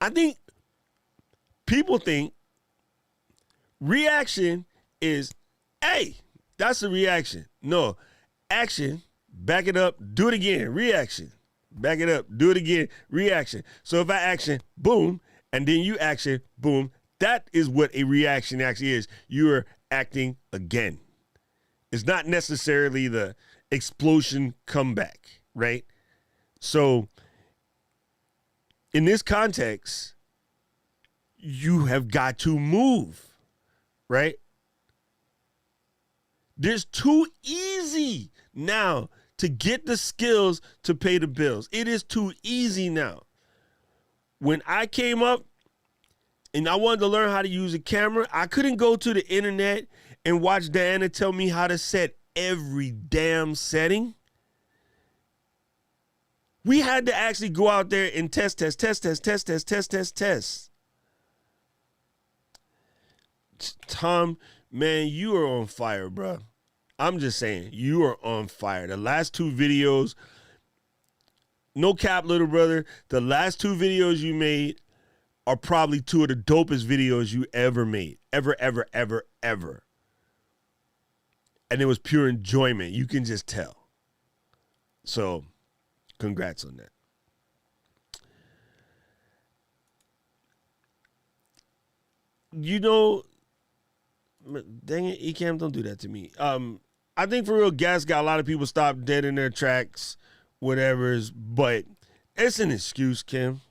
I think people think reaction is, hey, that's a reaction. No, action. Back it up, do it again, reaction. Back it up, do it again, reaction. So if I action, boom, and then you action, boom, that is what a reaction actually is. You're acting again. It's not necessarily the explosion comeback, right? So in this context, you have got to move, right? There's too easy now to get the skills to pay the bills. It is too easy now. When I came up and I wanted to learn how to use a camera, I couldn't go to the internet and watch Diana tell me how to set every damn setting. We had to actually go out there and test. Tom, man, you are on fire, bro. I'm just saying, you are on fire. The last two videos, no cap, little brother, the last two videos you made are probably two of the dopest videos you ever made. Ever. And it was pure enjoyment. You can just tell. So, congrats on that. You know, dang it, Ecamm, don't do that to me. I think for real, gas got a lot of people stopped dead in their tracks, whatever's, but it's an excuse, Kim.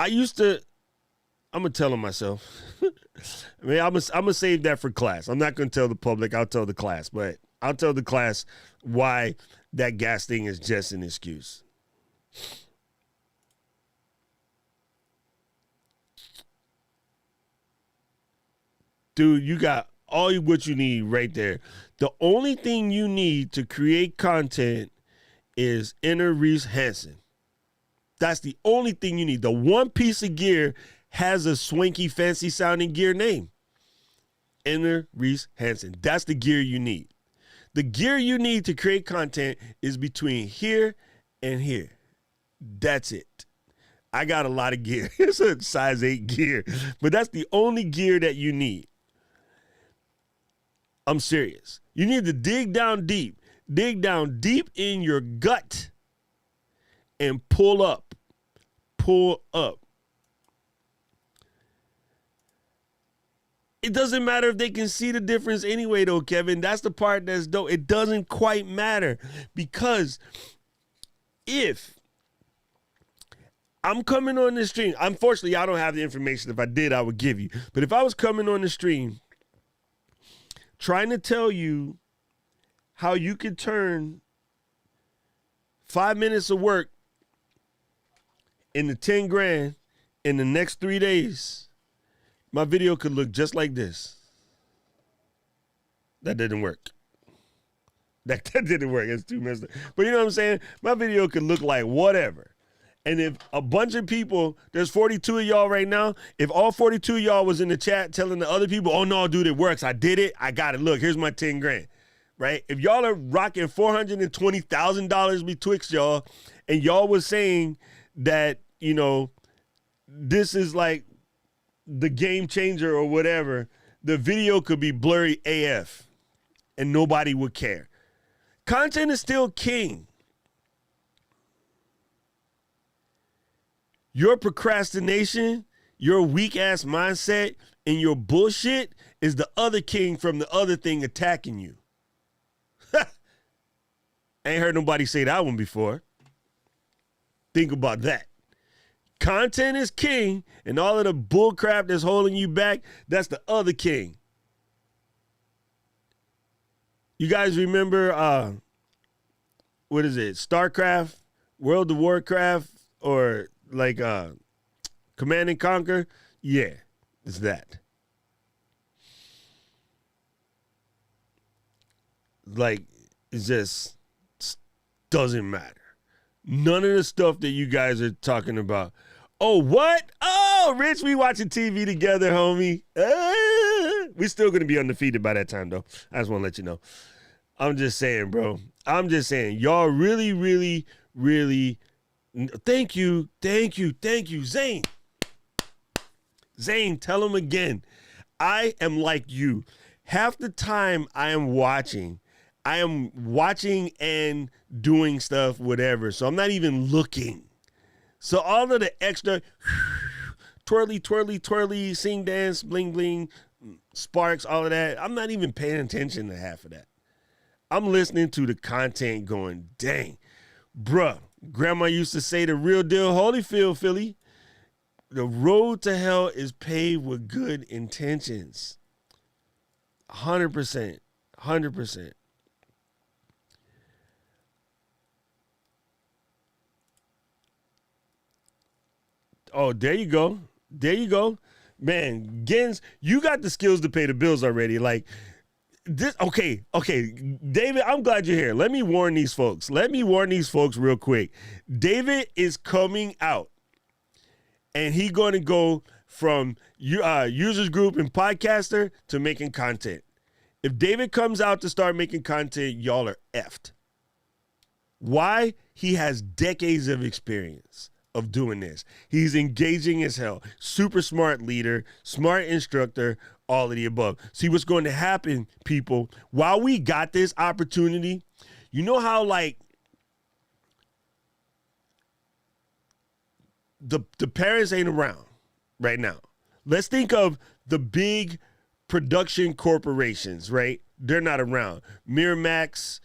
I'm going to tell him myself. I mean, I'm going to save that for class. I'm not going to tell the public. I'll tell the class, but I'll tell the class why that gas thing is just an excuse. Dude, you got all what you need right there. The only thing you need to create content is Inner Reese Hansen. That's the only thing you need. The one piece of gear has a swanky, fancy sounding gear name. Inner Reese Hansen. That's the gear you need. The gear you need to create content is between here and here. That's it. I got a lot of gear. It's a size 8 gear, but that's the only gear that you need. I'm serious. You need to dig down deep in your gut and pull up. It doesn't matter if they can see the difference anyway, though, Kevin. That's the part that's dope. It doesn't quite matter, because if I'm coming on the stream, unfortunately, I don't have the information. If I did, I would give you. But if I was coming on the stream trying to tell you how you could turn 5 minutes of work into 10 grand in the next 3 days, my video could look just like this. That didn't work. That didn't work. It's too messed up. But you know what I'm saying? My video could look like whatever. And if a bunch of people, there's 42 of y'all right now, if all 42 of y'all was in the chat telling the other people, oh no, dude, it works. I did it. I got it. Look, here's my 10 grand. Right? If y'all are rocking $420,000 betwixt y'all, and y'all was saying that, you know, this is like the game changer or whatever, the video could be blurry AF and nobody would care. Content is still king. Your procrastination, your weak ass mindset, and your bullshit is the other king from the other thing attacking you. Ain't heard nobody say that one before. Think about that. Content is king, and all of the bull crap that's holding you back, that's the other king. You guys remember, what is it? StarCraft, World of Warcraft, or like Command and Conquer? Yeah, it's that. Like, it just doesn't matter. None of the stuff that you guys are talking about. Oh, what? Oh, Rich, we watching TV together, homie. We're still going to be undefeated by that time, though. I just want to let you know. I'm just saying, bro. I'm just saying. Y'all really, really, really, thank you, Zane. Zane, tell him again. I am like you. Half the time I am watching and doing stuff, whatever. So I'm not even looking. So all of the extra twirly, sing, dance, bling, bling, sparks, all of that, I'm not even paying attention to half of that. I'm listening to the content going, dang, bruh, grandma used to say the real deal, Holyfield, Philly. The road to hell is paved with good intentions. 100%. 100%. Oh, there you go. There you go. Man, Gens, you got the skills to pay the bills already. Like, this, okay. David, I'm glad you're here. Let me warn these folks. Real quick. David is coming out, and he going to go from users group and podcaster to making content. If David comes out to start making content, y'all are effed. Why? He has decades of experience of doing this. He's engaging as hell. Super smart leader, smart instructor, all of the above. See what's going to happen, people, while we got this opportunity, you know how like the parents ain't around right now. Let's think of the big production corporations, right? They're not around. Miramax,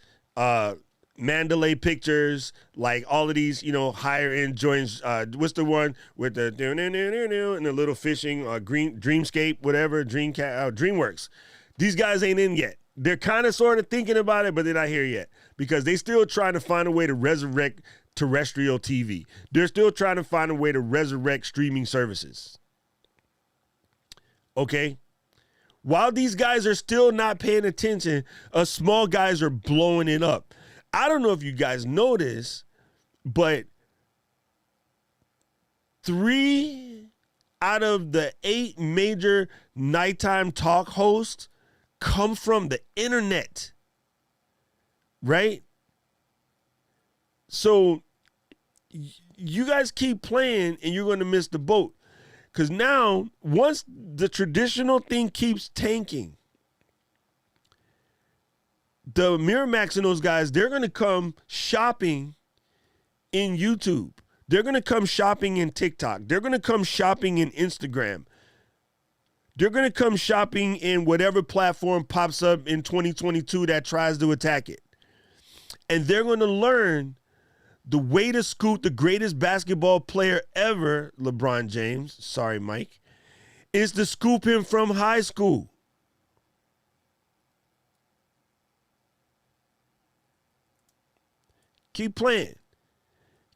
Mandalay Pictures, like all of these, you know, higher end joints. What's the one with the and the little fishing, Dreamscape, whatever, DreamWorks. These guys ain't in yet. They're kind of sort of thinking about it, but they're not here yet because they still trying to find a way to resurrect terrestrial TV. They're still trying to find a way to resurrect streaming services. Okay? While these guys are still not paying attention, us small guys are blowing it up. I don't know if you guys know this, but 3 out of the 8 major nighttime talk hosts come from the internet, right? So you guys keep playing and you're going to miss the boat. Because now, once the traditional thing keeps tanking, the Miramax and those guys, they're going to come shopping in YouTube. They're going to come shopping in TikTok. They're going to come shopping in Instagram. They're going to come shopping in whatever platform pops up in 2022 that tries to attack it. And they're going to learn the way to scoop the greatest basketball player ever, LeBron James, sorry, Mike, is to scoop him from high school. Keep playing.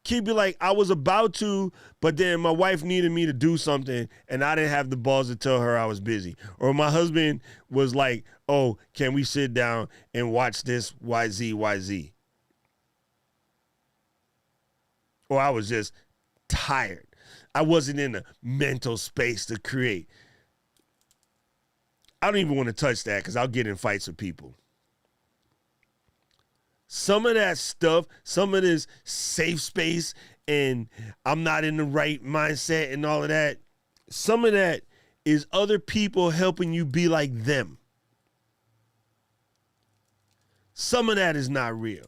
Keep it like I was about to, but then my wife needed me to do something and I didn't have the balls to tell her I was busy. Or my husband was like, oh, can we sit down and watch this YZ? Or I was just tired. I wasn't in a mental space to create. I don't even want to touch that because I'll get in fights with people. Some of that stuff, some of this safe space, and I'm not in the right mindset and all of that, some of that is other people helping you be like them. Some of that is not real.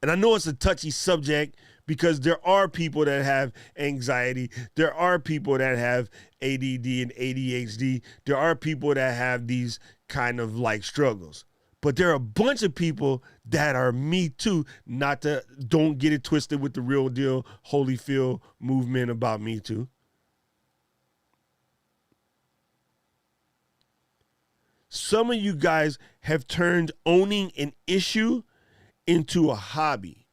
And I know it's a touchy subject because there are people that have anxiety. There are people that have ADD and ADHD. There are people that have these kind of like struggles. But there are a bunch of people that are me too, don't get it twisted with the real deal Holyfield movement about me too. Some of you guys have turned owning an issue into a hobby.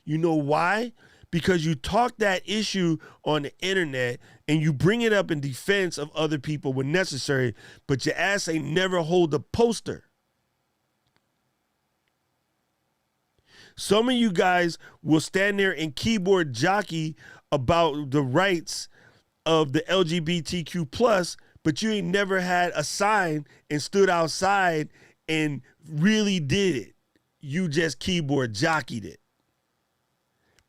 You know why? Because you talk that issue on the internet and you bring it up in defense of other people when necessary, but your ass ain't never hold a poster. Some of you guys will stand there and keyboard jockey about the rights of the LGBTQ plus, but you ain't never had a sign and stood outside and really did it. You just keyboard jockeyed it.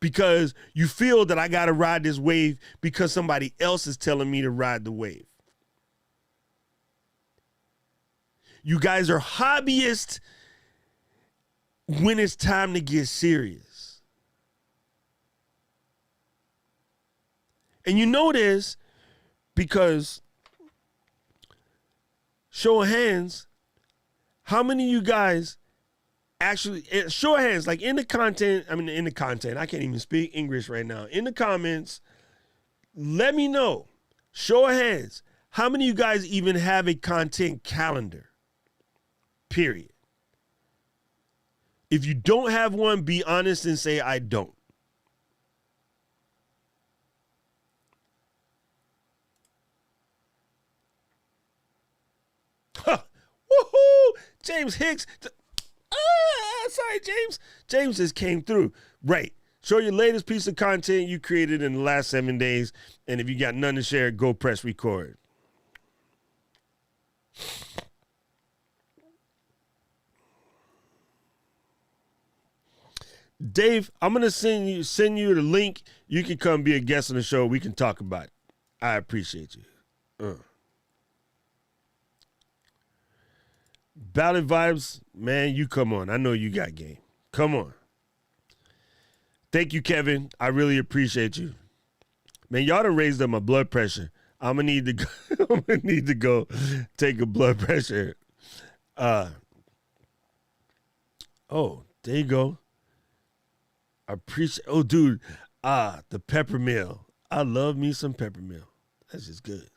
Because you feel that I got to ride this wave because somebody else is telling me to ride the wave. You guys are hobbyists when it's time to get serious. And you know this because, show of hands, how many of you guys actually, show of hands, like in the content, I can't even speak English right now. In the comments, let me know, show of hands, how many of you guys even have a content calendar? Period. If you don't have one, be honest and say, I don't. Huh. Woohoo! James Hicks. Sorry, James. James just came through. Right. Show your latest piece of content you created in the last 7 days. And if you got none to share, go press record. Dave, I'm gonna send you the link. You can come be a guest on the show. We can talk about it. I appreciate you. Ballad Vibes, man, you come on. I know you got game. Come on. Thank you, Kevin. I really appreciate you. Man, y'all done raised up my blood pressure. I'm gonna need to go take a blood pressure. Oh, there you go. I appreciate. Oh, dude, the peppermill. I love me some peppermill. That's just good.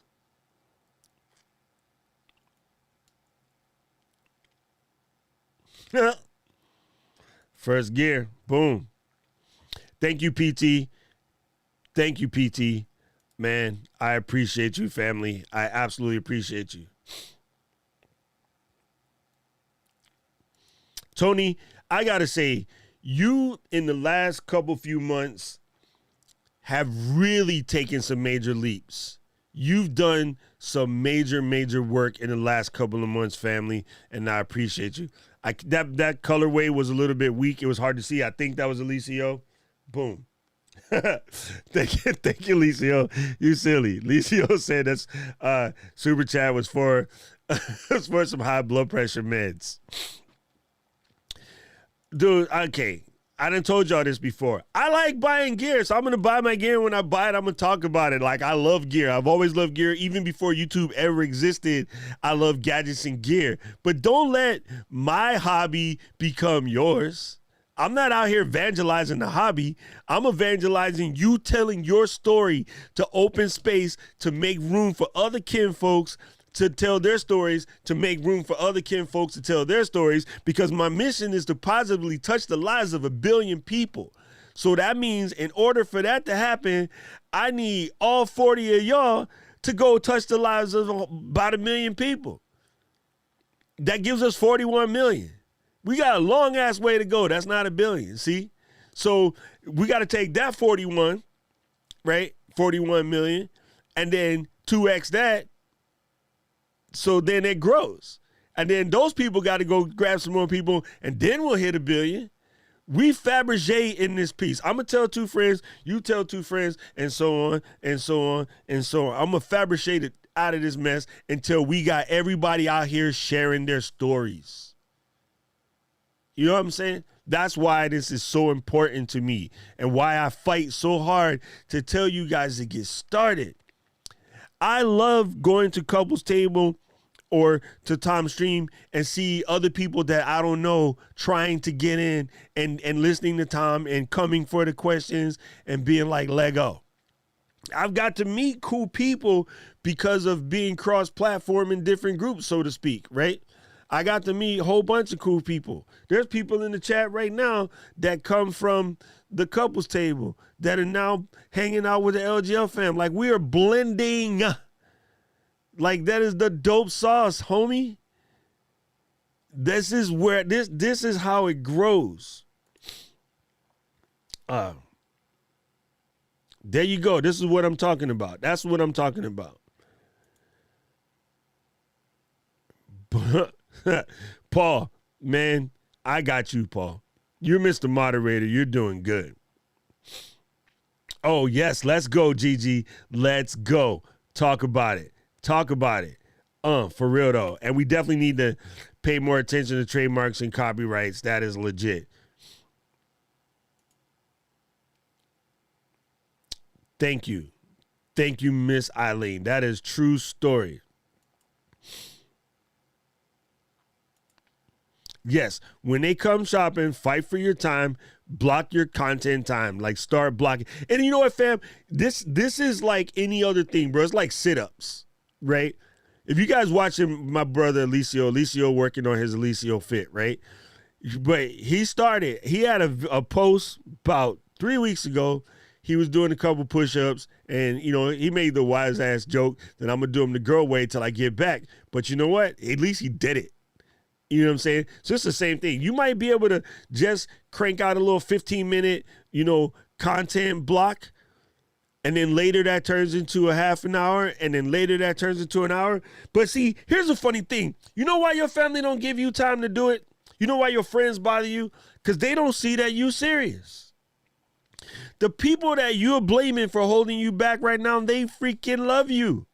First gear, boom. Thank you, PT. Thank you, PT. Man, I appreciate you, family. I absolutely appreciate you. Tony, I got to say, you in the last few months have really taken some major leaps. You've done some major work in the last couple of months, family, and I appreciate you. That colorway was a little bit weak. It was hard to see. I think that was Alicio. Boom. Thank you, Licio. You silly. Licio said that's super chat was for for some high blood pressure meds. Dude, okay. I done told y'all this before. I like buying gear, so I'm going to buy my gear. When I buy it, I'm going to talk about it. Like, I love gear. I've always loved gear. Even before YouTube ever existed, I love gadgets and gear. But don't let my hobby become yours. I'm not out here evangelizing the hobby. I'm evangelizing you telling your story to open space to make room for other kinfolks to tell their stories, to make room for other kinfolks to tell their stories, because my mission is to positively touch the lives of 1 billion people. So that means in order for that to happen, I need all 40 of y'all to go touch the lives of about 1 million people. That gives us 41 million. We got a long ass way to go. That's not 1 billion, see? So we got to take that 41, right? 41 million, and then 2x that. So then it grows. And then those people got to go grab some more people, and then we'll hit 1 billion. We Fabergé in this piece. I'm going to tell 2 friends, you tell 2 friends, and so on, and so on, and so on. I'm going to Fabergé it out of this mess until we got everybody out here sharing their stories. You know what I'm saying? That's why this is so important to me and why I fight so hard to tell you guys to get started. I love going to Couples Table or to Tom's Stream and see other people that I don't know trying to get in and listening to Tom and coming for the questions and being like, Lego. I've got to meet cool people because of being cross-platform in different groups, so to speak, right? I got to meet a whole bunch of cool people. There's people in the chat right now that come from the Couples Table that are now hanging out with the LGL fam. Like, we are blending. Like, that is the dope sauce, homie. This is where this is how it grows. There you go. This is what I'm talking about. That's what I'm talking about. Paul, man, I got you, Paul. You're Mr. Moderator. You're doing good. Oh, yes. Let's go, Gigi. Let's go. Talk about it. Talk about it. For real, though. And we definitely need to pay more attention to trademarks and copyrights. That is legit. Thank you. Thank you, Miss Eileen. That is true story. Yes, when they come shopping, fight for your time, block your content time, like start blocking. And you know what, fam? This is like any other thing, bro. It's like sit-ups, right? If you guys watching my brother Alicio working on his Alicio Fit, right? But he had a post about 3 weeks ago. He was doing a couple push-ups, and, you know, he made the wise-ass joke that I'm going to do them the girl way till I get back. But you know what? At least he did it. You know what I'm saying? So it's the same thing. You might be able to just crank out a little 15-minute, you know, content block, and then later that turns into a half an hour, and then later that turns into an hour. But see, here's the funny thing. You know why your family don't give you time to do it? You know why your friends bother you? Because they don't see that you serious. The people that you're blaming for holding you back right now, they freaking love you.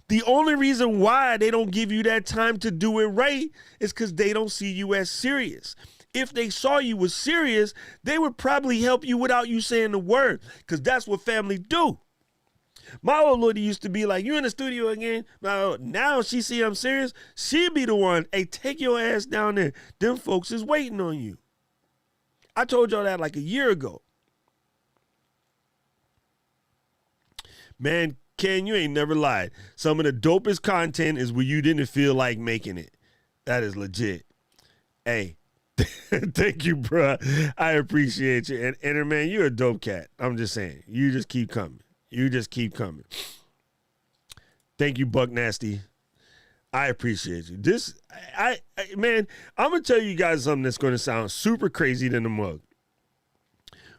The only reason why they don't give you that time to do it right is because they don't see you as serious. If they saw you was serious, they would probably help you without you saying the word, because that's what family do. My old lady used to be like, you in the studio again? Now she see I'm serious. She be the one, hey, take your ass down there. Them folks is waiting on you. I told y'all that like a year ago. Man, Ken, you ain't never lied. Some of the dopest content is where you didn't feel like making it. That is legit. Hey, thank you, bro. I appreciate you. And man, you're a dope cat. I'm just saying. You just keep coming. You just keep coming. Thank you, Buck Nasty. I appreciate you. Man, I'm going to tell you guys something that's going to sound super crazy than the mug.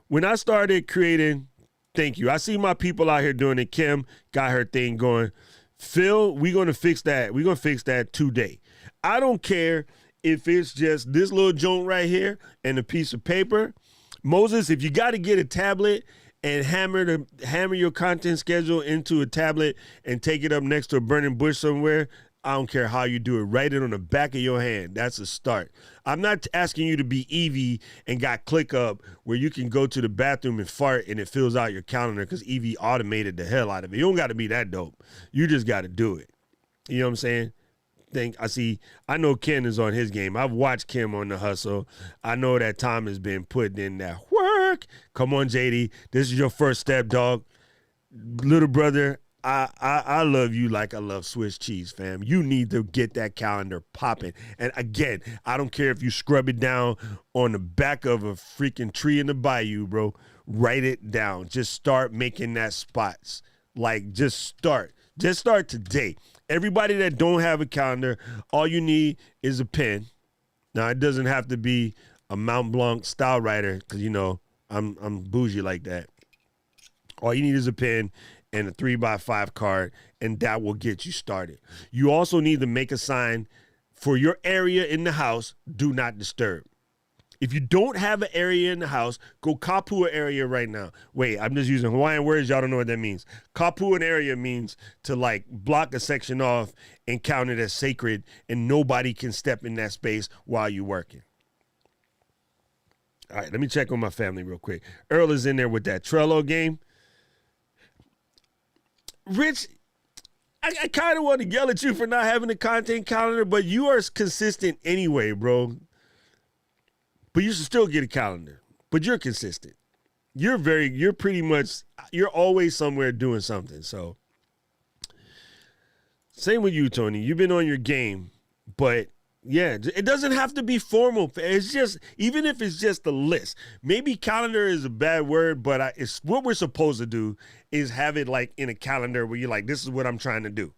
When I started creating, thank you. I see my people out here doing it. Kim got her thing going. Phil, we're going to fix that. We're going to fix that today. I don't care if it's just this little joint right here and a piece of paper. Moses, if you got to get a tablet and hammer your content schedule into a tablet and take it up next to a burning bush somewhere, I don't care how you do it. Write it on the back of your hand. That's a start. I'm not asking you to be Evie and got ClickUp where you can go to the bathroom and fart and it fills out your calendar because Evie automated the hell out of it. You don't got to be that dope. You just got to do it. You know what I'm saying? I know Ken is on his game. I've watched Kim on The Hustle. I know that Tom has been putting in that work. Come on, JD. This is your first step, dog. Little brother, I love you like I love Swiss cheese, fam. You need to get that calendar popping. And again, I don't care if you scrub it down on the back of a freaking tree in the bayou, bro. Write it down. Just start making that spots. Like, just start. Just start today. Everybody that don't have a calendar, all you need is a pen. Now, it doesn't have to be a Mount Blanc style writer because, you know, I'm bougie like that. All you need is a pen and a 3x5 card, and that will get you started. You also need to make a sign for your area in the house, do not disturb. If you don't have an area in the house, go kapu an area right now. Wait, I'm just using Hawaiian words. Y'all don't know what that means. Kapu an area means to like block a section off and count it as sacred, and nobody can step in that space while you're working. All right, let me check on my family real quick. Earl is in there with that Trello game. Rich, I kind of want to yell at you for not having a content calendar, but you are consistent anyway, bro. But you should still get a calendar. But you're consistent. You're always somewhere doing something. So, same with you, Tony. You've been on your game, but yeah, it doesn't have to be formal. It's just, even if it's just a list. Maybe calendar is a bad word, but it's what we're supposed to do is have it like in a calendar where you're like, this is what I'm trying to do.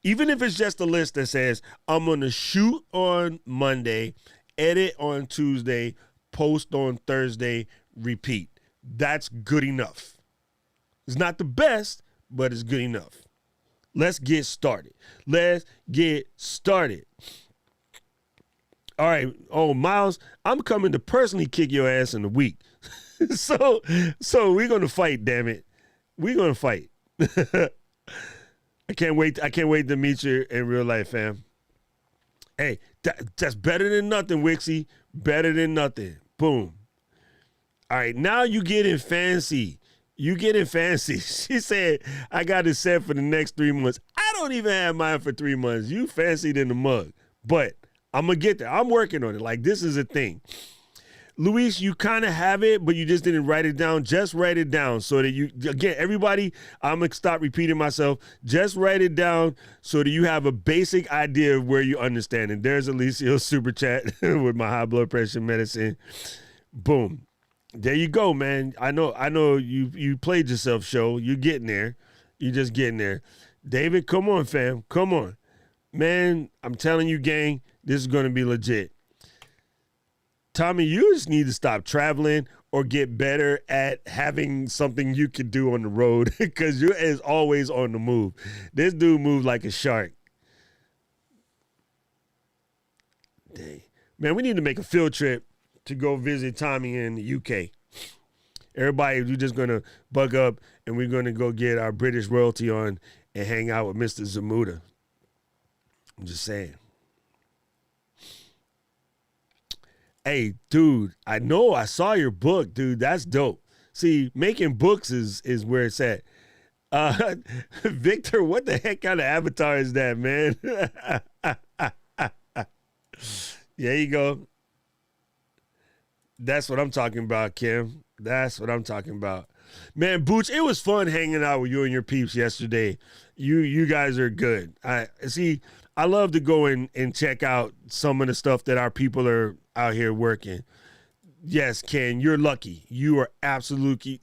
Even if it's just a list that says, I'm going to shoot on Monday, edit on Tuesday, post on Thursday, repeat. That's good enough. It's not the best, but it's good enough. Let's get started. All right. Oh, Miles, I'm coming to personally kick your ass in a week. So we're going to fight, damn it. We're going to fight. I can't wait to meet you in real life, fam. Hey, that's better than nothing, Wixie. Better than nothing. Boom. All right, now you getting fancy. She said, I got it set for the next 3 months. I don't even have mine for 3 months. You fancied in the mug. But I'm going to get there. I'm working on it. Like, this is a thing. Luis, you kind of have it, but you just didn't write it down. Just write it down so that you, again, everybody, I'm going to stop repeating myself. Just write it down so that you have a basic idea of where you understand it. There's Alicia's super chat with my high blood pressure medicine. Boom. There you go, man. I know you played yourself, show. You're getting there. You're just getting there. David, come on, fam. Come on. Man, I'm telling you, gang, this is going to be legit. Tommy, you just need to stop traveling or get better at having something you can do on the road because you're as always on the move. This dude moves like a shark. Dang. Man, we need to make a field trip to go visit Tommy in the UK. Everybody, we're just going to bug up and we're going to go get our British royalty on and hang out with Mr. Zamuda. I'm just saying. Hey, dude, I know I saw your book, dude. That's dope. See, making books is where it's at. Victor, what the heck kind of avatar is that, man? There you go. That's what I'm talking about, Kim. That's what I'm talking about. Man, Booch, it was fun hanging out with you and your peeps yesterday. You guys are good. I love to go in and check out some of the stuff that our people are out here working. Yes, Ken, you're lucky. You are absolutely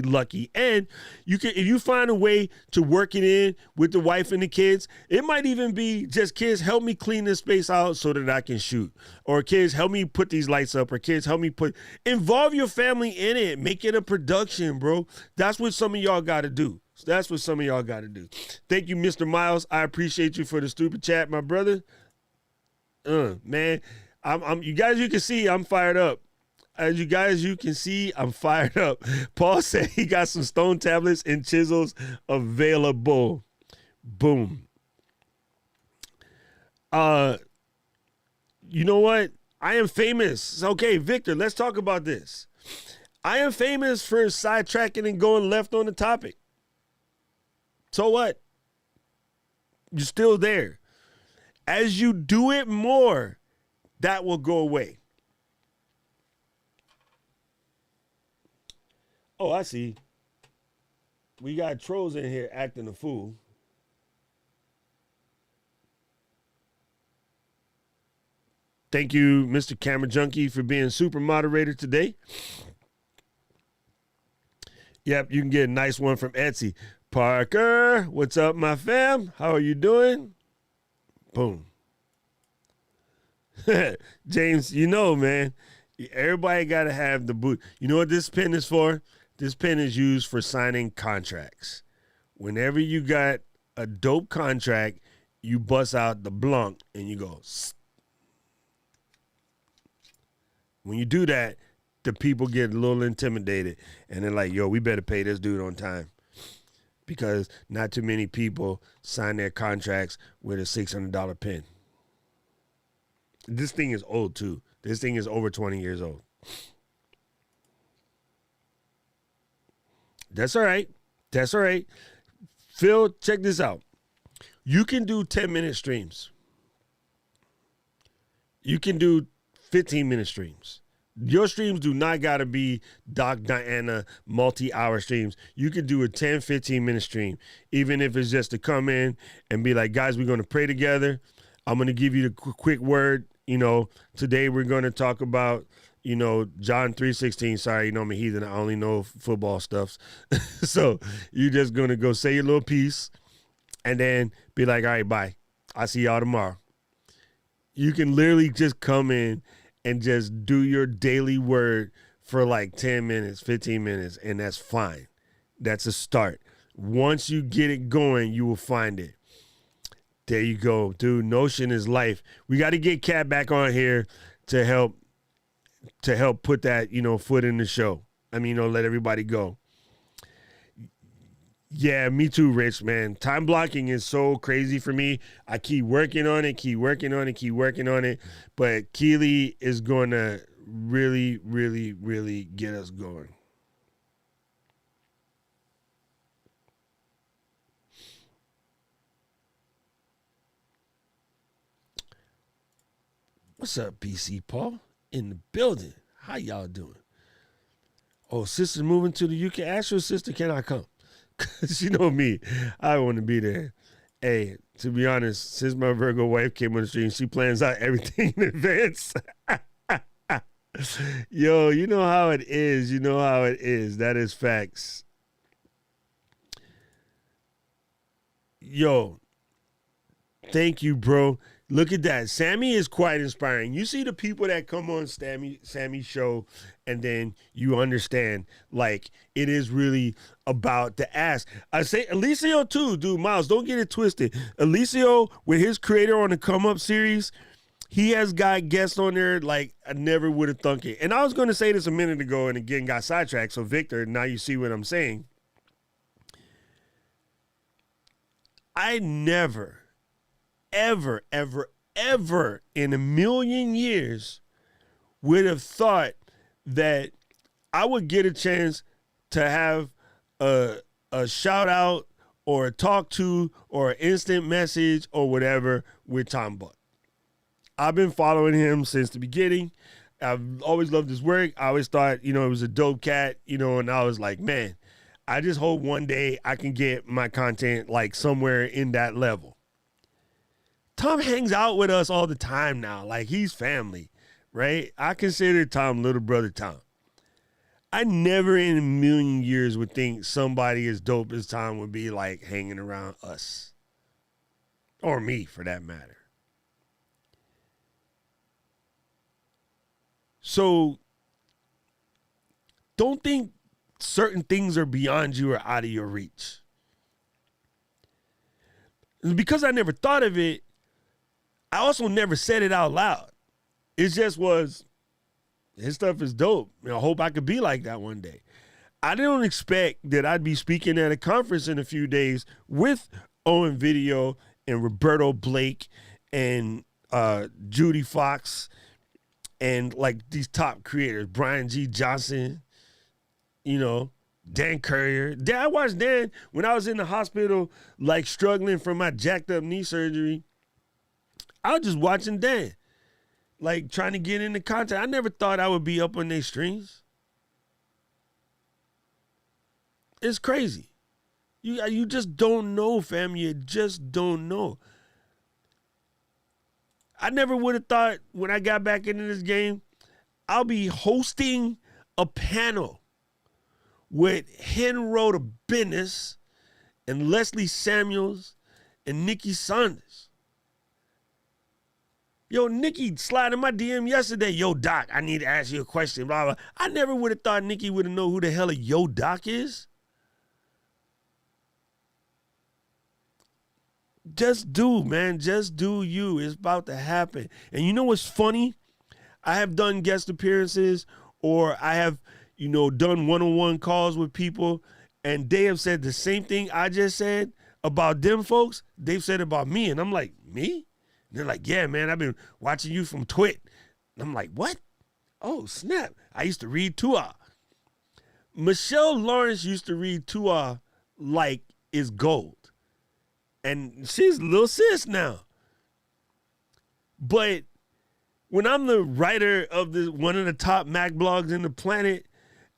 lucky. And you can, if you find a way to work it in with the wife and the kids, it might even be just, kids, help me clean this space out so that I can shoot. Or kids, help me put these lights up. Or kids, help me involve your family in it. Make it a production, bro. That's what some of y'all got to do. That's what some of y'all got to do. Thank you, Mr. Miles. I appreciate you for the stupid chat, my brother. Man, you guys, you can see I'm fired up. As you guys, you can see, I'm fired up. Paul said he got some stone tablets and chisels available. Boom. You know what? I am famous. Okay, Victor, let's talk about this. I am famous for sidetracking and going left on the topic. So what? You're still there. As you do it more, that will go away. Oh, I see. We got trolls in here acting a fool. Thank you, Mr. Camera Junkie, for being super moderator today. Yep, you can get a nice one from Etsy. Parker, what's up, my fam? How are you doing? Boom. James, you know, man, everybody got to have the boot. You know what this pen is for? This pen is used for signing contracts. Whenever you got a dope contract, you bust out the blank and you go. Sst. When you do that, the people get a little intimidated and they're like, yo, we better pay this dude on time. Because not too many people sign their contracts with a $600 pen. This thing is old too. This thing is over 20 years old. That's all right. That's all right. Phil, check this out. You can do 10-minute streams. You can do 15-minute streams. Your streams do not got to be Doc Diana multi-hour streams. You can do a 10, 15-minute stream, even if it's just to come in and be like, guys, we're going to pray together. I'm going to give you the quick word. You know, today we're going to talk about, you know, John 3:16. Sorry, you know, I'm a heathen. I only know football stuff. So you're just going to go say your little piece and then be like, all right, bye. I'll see y'all tomorrow. You can literally just come in and just do your daily word for like 10 minutes, 15 minutes, and that's fine. That's a start. Once you get it going, you will find it. There you go, dude. Notion is life. We got to get Kat back on here to help put that, you know, foot in the show. I mean, you know, let everybody go. Yeah, me too, Rich, man. Time blocking is so crazy for me. I keep working on it. But Keely is going to really, really, really get us going. What's up, BC Paul? In the building. How y'all doing? Oh, sister's moving to the UK. Ask your sister, can I come? Because you know me, I want to be there. Hey, to be honest, since my Virgo wife came on the stream, she plans out everything in advance. Yo, you know how it is. You know how it is. That is facts. Yo, thank you, bro. Look at that. Sammy is quite inspiring. You see the people that come on Sammy's show, and then you understand, like, it is really about the ask. I say Alicio too, dude. Miles, don't get it twisted. Alicio, with his Creator on the Come Up series, he has got guests on there like I never would have thunk it. And I was going to say this a minute ago and again got sidetracked. So, Victor, now you see what I'm saying. I never, ever, ever, ever in a million years would have thought that I would get a chance to have a shout out or a talk to or an instant message or whatever with Tom Buck. I've been following him since the beginning. I've always loved his work. I always thought, you know, it was a dope cat, you know, and I was like, man, I just hope one day I can get my content like somewhere in that level. Tom hangs out with us all the time now. Like, he's family, right? I consider Tom little brother Tom. I never in a million years would think somebody as dope as Tom would be like hanging around us. Or me, for that matter. So, don't think certain things are beyond you or out of your reach. And because I never thought of it, I also never said it out loud. It just was, his stuff is dope. I hope I could be like that one day. I didn't expect that I'd be speaking at a conference in a few days with Owen Video and Roberto Blake and Judy Fox and like these top creators, Brian G. Johnson, you know, Dan Courier. I watched Dan when I was in the hospital, like struggling from my jacked up knee surgery. I was just watching Dan, like trying to get into content. I never thought I would be up on their streams. It's crazy. You just don't know, fam. You just don't know. I never would have thought when I got back into this game, I'll be hosting a panel with Henro the Business and Leslie Samuels and Nikki Saunders. Yo, Nikki slid in my DM yesterday. Yo, Doc, I need to ask you a question. Blah, blah. I never would have thought Nikki would have known who the hell a Yo Doc is. Just do, man. Just do you. It's about to happen. And you know what's funny? I have done guest appearances or I have, you know, done one-on-one calls with people and they have said the same thing I just said about them folks. They've said about me. And I'm like, me? And they're like, yeah, man, I've been watching you from Twit. And I'm like, what? Oh, snap. I used to read Tua. Michelle Lawrence used to read Tua like it's gold. And she's a little sis now. But when I'm the writer of one of the top Mac blogs in the planet,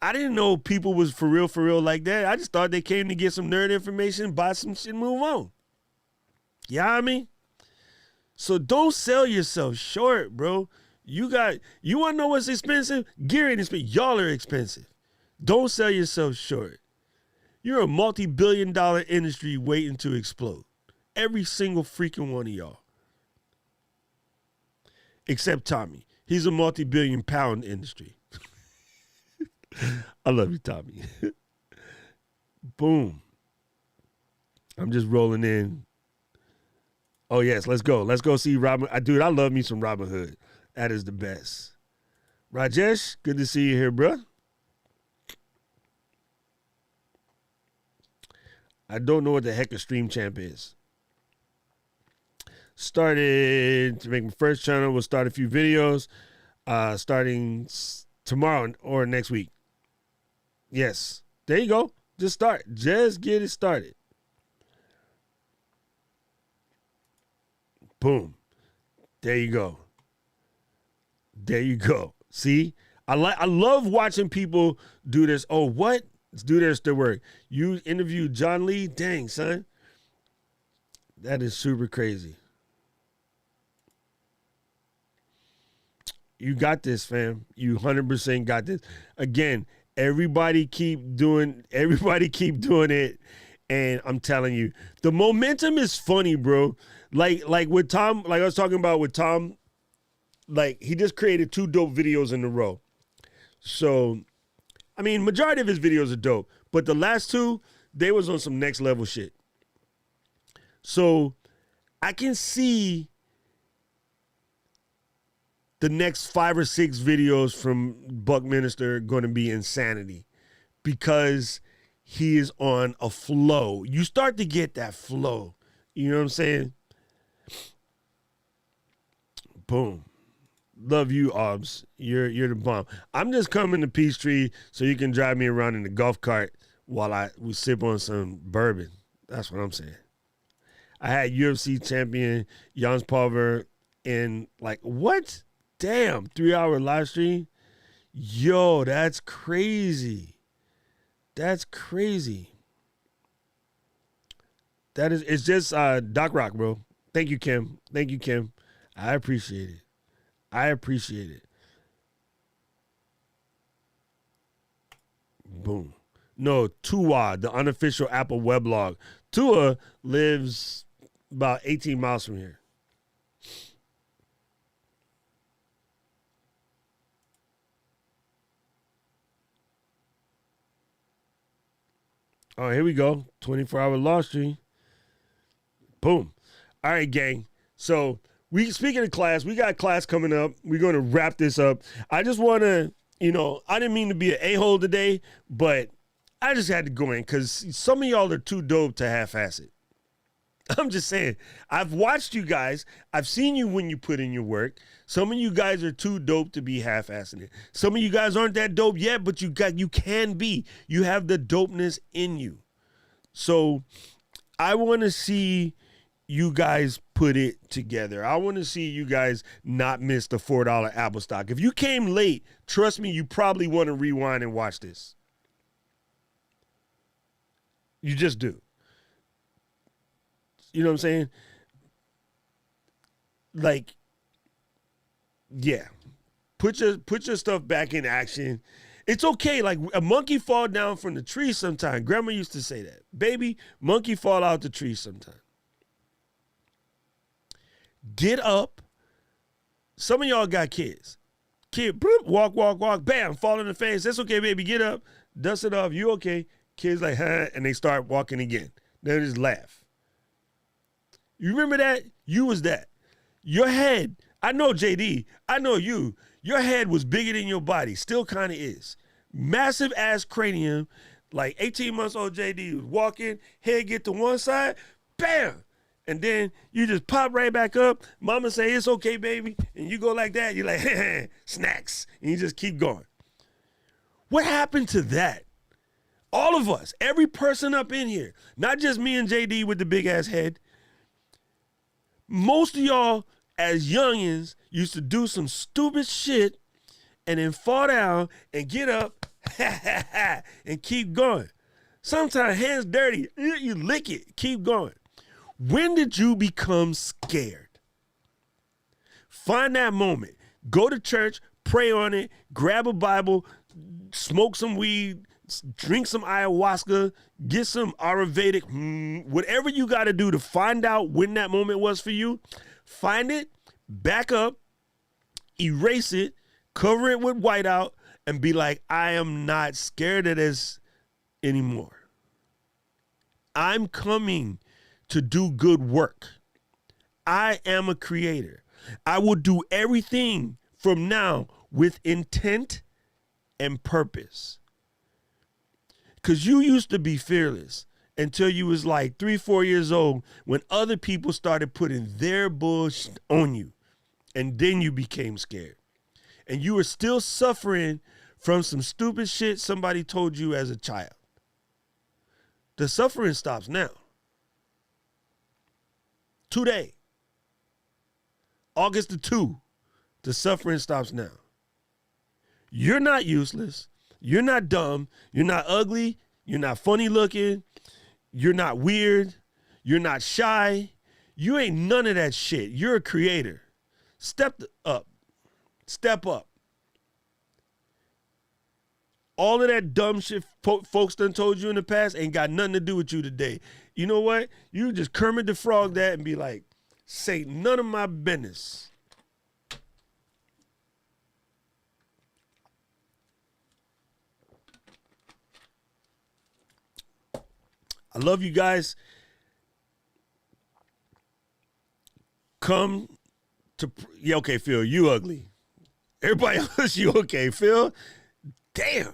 I didn't know people was for real like that. I just thought they came to get some nerd information, buy some shit, and move on. You know what I mean? So don't sell yourself short, bro. You want to know what's expensive? Gear ain't expensive. Y'all are expensive. Don't sell yourself short. You're a multi-billion-dollar industry waiting to explode. Every single freaking one of y'all. Except Tommy. He's a multi-billion-pound industry. I love you, Tommy. Boom. I'm just rolling in. Oh, yes, let's go. Let's go see Robin. Dude, I love me some Robin Hood. That is the best. Rajesh, good to see you here, bro. I don't know what the heck a stream champ is. Started to make my first channel. We'll start a few videos starting tomorrow or next week. Yes. There you go. Just start. Just get it started. Boom. There you go. There you go. See? I love watching people do this. Oh, what? Let's do this to work. You interviewed John Lee? Dang, son. That is super crazy. You got this, fam. You 100% got this. Again, everybody keep doing it. And I'm telling you, the momentum is funny, bro. Like with Tom, like I was talking about with Tom, like he just created 2 dope videos in a row. So, I mean, majority of his videos are dope, but the last 2, they was on some next level shit. So I can see the next 5 or 6 videos from Buckminster going to be insanity because he is on a flow. You start to get that flow. You know what I'm saying? Boom. Love you, Obs. You're the bomb. I'm just coming to Peachtree so you can drive me around in the golf cart while we sip on some bourbon. That's what I'm saying. I had UFC champion Jans Pulver in like, what? Damn, 3-hour live stream. Yo, that's crazy. That's crazy. It's just Doc Rock, bro. Thank you, Kim. Thank you, Kim. I appreciate it. Boom. No, Tua, the unofficial Apple weblog. Tua lives about 18 miles from here. Oh, here we go. 24-hour live stream. Boom. All right, gang. So speaking of class, we got class coming up. We're going to wrap this up. I just want to, I didn't mean to be an a-hole today, but I just had to go in because some of y'all are too dope to half-ass it. I'm just saying, I've watched you guys. I've seen you when you put in your work. Some of you guys are too dope to be half-assing it. Some of you guys aren't that dope yet, but you can be. You have the dopeness in you. So I want to see you guys put it together. I want to see you guys not miss the $4 Apple stock. If you came late, trust me, you probably want to rewind and watch this. You just do. You know what I'm saying? Like, yeah. Put your stuff back in action. It's okay. Like, a monkey fall down from the tree sometime. Grandma used to say that. Baby, monkey fall out the tree sometime. Get up. Some of y'all got kids. Kid, walk, bam, fall in the face. That's okay, baby. Get up. Dust it off. You okay? Kids like, huh? And they start walking again. They just laugh. You remember that? You was that. Your head, I know JD, I know you. Your head was bigger than your body. Still kind of is. Massive ass cranium. Like 18 months old JD was walking, head get to one side, bam. And then you just pop right back up. Mama say, it's okay, baby. And you go like that. You're like, snacks. And you just keep going. What happened to that? All of us, every person up in here, not just me and JD with the big ass head. Most of y'all as youngins used to do some stupid shit and then fall down and get up and keep going. Sometimes hands dirty, you lick it, keep going. When did you become scared? Find that moment. Go to church, pray on it, grab a Bible, smoke some weed, drink some ayahuasca, get some Ayurvedic, whatever you got to do to find out when that moment was for you. Find it, back up, erase it, cover it with whiteout, and be like, I am not scared of this anymore. I'm coming to do good work. I am a creator. I will do everything from now with intent and purpose. Because you used to be fearless until you was like 3-4 years old when other people started putting their bullshit on you. And then you became scared. And you were still suffering from some stupid shit somebody told you as a child. The suffering stops now. Today. August the 2. The suffering stops now. You're not useless. You're not dumb. You're not ugly. You're not funny looking. You're not weird. You're not shy. You ain't none of that shit. You're a creator. Step up. Step up. All of that dumb shit folks done told you in the past ain't got nothing to do with you today. You know what? You just Kermit the Frog that and be like, say none of my business. I love you guys. Come to, yeah, okay, Phil, you ugly. Everybody else, you okay, Phil? Damn.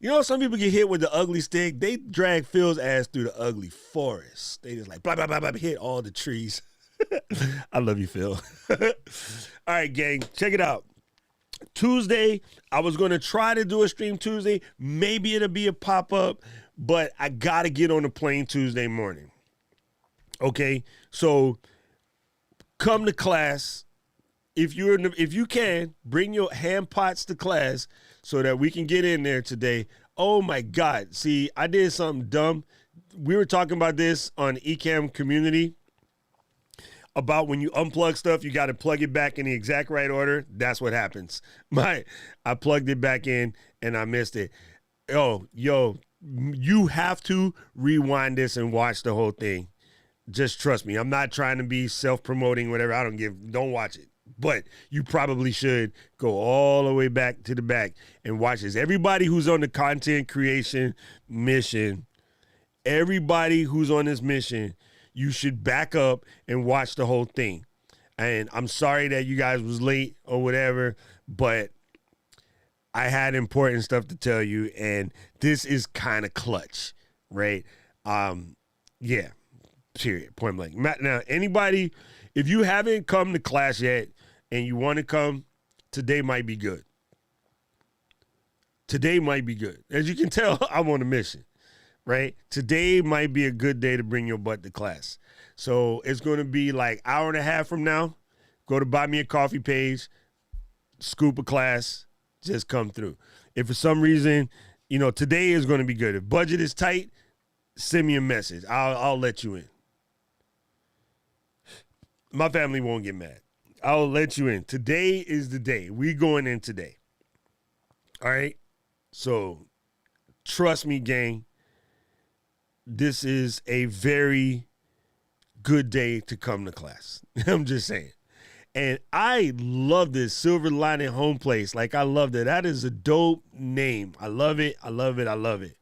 You know, some people get hit with the ugly stick. They drag Phil's ass through the ugly forest. They just like, blah, blah, blah, blah, hit all the trees. I love you, Phil. All right, gang, check it out. Tuesday, I was going to try to do a stream Tuesday. Maybe it'll be a pop-up, but I got to get on the plane Tuesday morning. Okay, so come to class. If you can, bring your hand pots to class so that we can get in there today. Oh, my God. See, I did something dumb. We were talking about this on Ecamm community about when you unplug stuff, you got to plug it back in the exact right order. That's what happens. I plugged it back in and I missed it. yo, you have to rewind this and watch the whole thing. Just trust me. I'm not trying to be self-promoting, whatever. Don't watch it. But you probably should go all the way back to the back and watch this. Everybody who's on the content creation mission, everybody who's on this mission, you should back up and watch the whole thing. And I'm sorry that you guys was late or whatever, but I had important stuff to tell you, and this is kind of clutch, right? Yeah, period, point blank. Now, anybody, if you haven't come to class yet and you want to come, today might be good. Today might be good. As you can tell, I'm on a mission, right? Today might be a good day to bring your butt to class. So it's going to be like hour and a half from now. Go to Buy Me a Coffee page, scoop a class, just come through. If for some reason, today is going to be good. If budget is tight, send me a message. I'll let you in. My family won't get mad. I'll let you in. Today is the day. We going in today. All right? So trust me, gang. This is a very good day to come to class. I'm just saying. And I love this Silver Lining Home Place. Like, I love that. That is a dope name. I love it. I love it. I love it.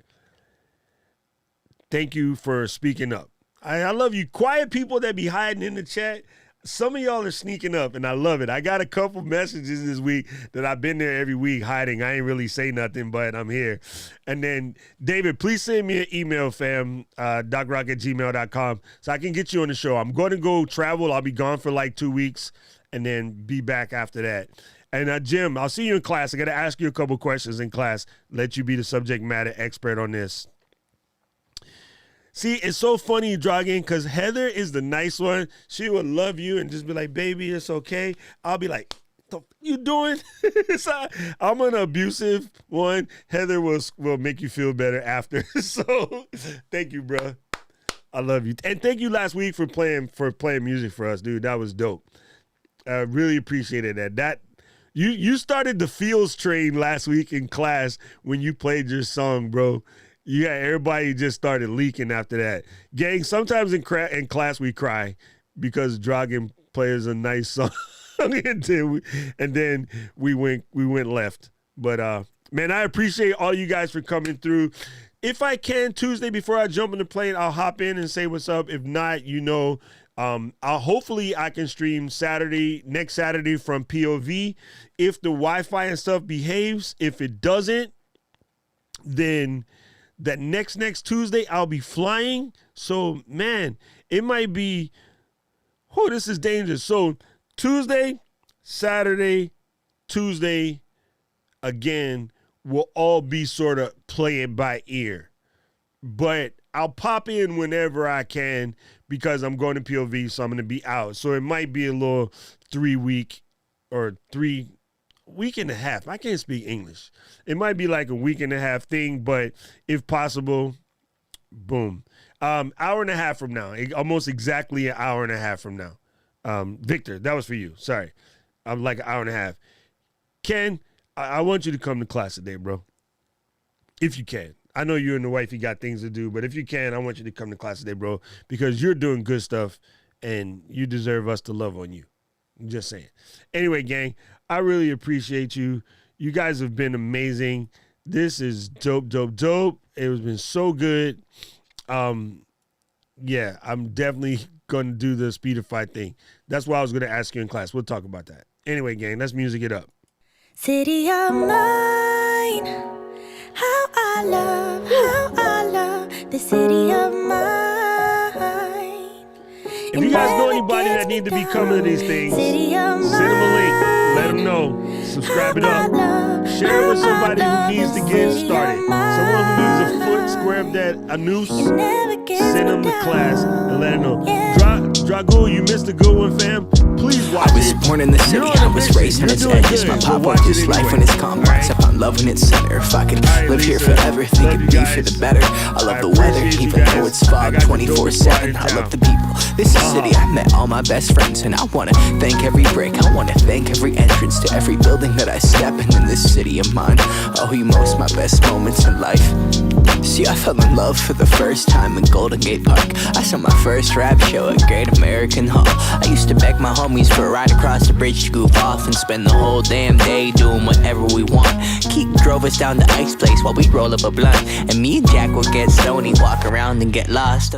Thank you for speaking up. I love you. Quiet people that be hiding in the chat. Some of y'all are sneaking up, and I love it. I got a couple messages this week that I've been there every week hiding. I ain't really say nothing, but I'm here. And then, David, please send me an email, fam, docrock@gmail.com, so I can get you on the show. I'm going to go travel. I'll be gone for like 2 weeks and then be back after that. And, Jim, I'll see you in class. I got to ask you a couple questions in class, let you be the subject matter expert on this. See, it's so funny, Dragon, because Heather is the nice one. She would love you and just be like, baby, it's okay. I'll be like, what you doing? So I'm an abusive one. Heather will make you feel better after. So thank you, bro. I love you. And thank you last week for playing music for us, dude. That was dope. I really appreciated that. You started the feels train last week in class when you played your song, bro. Yeah, everybody just started leaking after that. Gang, sometimes in class we cry because Dragon plays a nice song, and then we went left. But man, I appreciate all you guys for coming through. If I can, Tuesday before I jump in the plane, I'll hop in and say what's up. If not, hopefully I can stream next Saturday from POV. If the Wi-Fi and stuff behaves, if it doesn't, then that next Tuesday I'll be flying. So man, it might be, this is dangerous. So Tuesday, Saturday, Tuesday again will all be sort of playing by ear, but I'll pop in whenever I can because I'm going to POV, so I'm going to be out. So it might be a little 3 week or 3 week and a half. I can't speak English. It might be like a week and a half thing, but if possible, boom. Hour and a half from now, almost exactly an hour and a half from now. Victor, that was for you. Sorry. I'm like an hour and a half. Ken, I want you to come to class today, bro. If you can. I know you and the wife, you got things to do, but if you can, I want you to come to class today, bro, because you're doing good stuff and you deserve us to love on you. I'm just saying. Anyway, gang, I really appreciate you. You guys have been amazing. This is dope. It has been so good. Yeah, I'm definitely going to do the Speedify thing. That's why I was going to ask you in class. We'll talk about that. Anyway, gang, let's music it up. City of mine, how I love the city of mine. If you guys know anybody that need to be coming to these things, send them a link. Let them know. Subscribe it up. Share it with somebody who needs to get started. Someone who needs a foot, square of that, a noose. Send them to class and let them know. Dragul, you missed a good one, fam. Please watch I was it. born in the city, You're on I a was mission. raised on You're its doing edges. good, My but pop watch worked it his life anyway. when it's complex. I Alright? found love in its center. If I could Alright, live here Lisa. forever, think Love it'd you be guys. for the better. I love I the weather, appreciate you even guys. though it's I fog got the 24/7. I love the people. This is city, I met all my best friends, and I wanna thank every break. I wanna thank every entrance to every building that I step in this city of mine. I owe you most my best moments in life. See, I fell in love for the first time in Golden Gate Park. I saw my first rap show at Great American Hall. I used to beg my homies for a ride across the bridge to goof off and spend the whole damn day doing whatever we want. Keith drove us down to Ice Place while we roll up a blunt, and me and Jack would get stoned, walk around and get lost.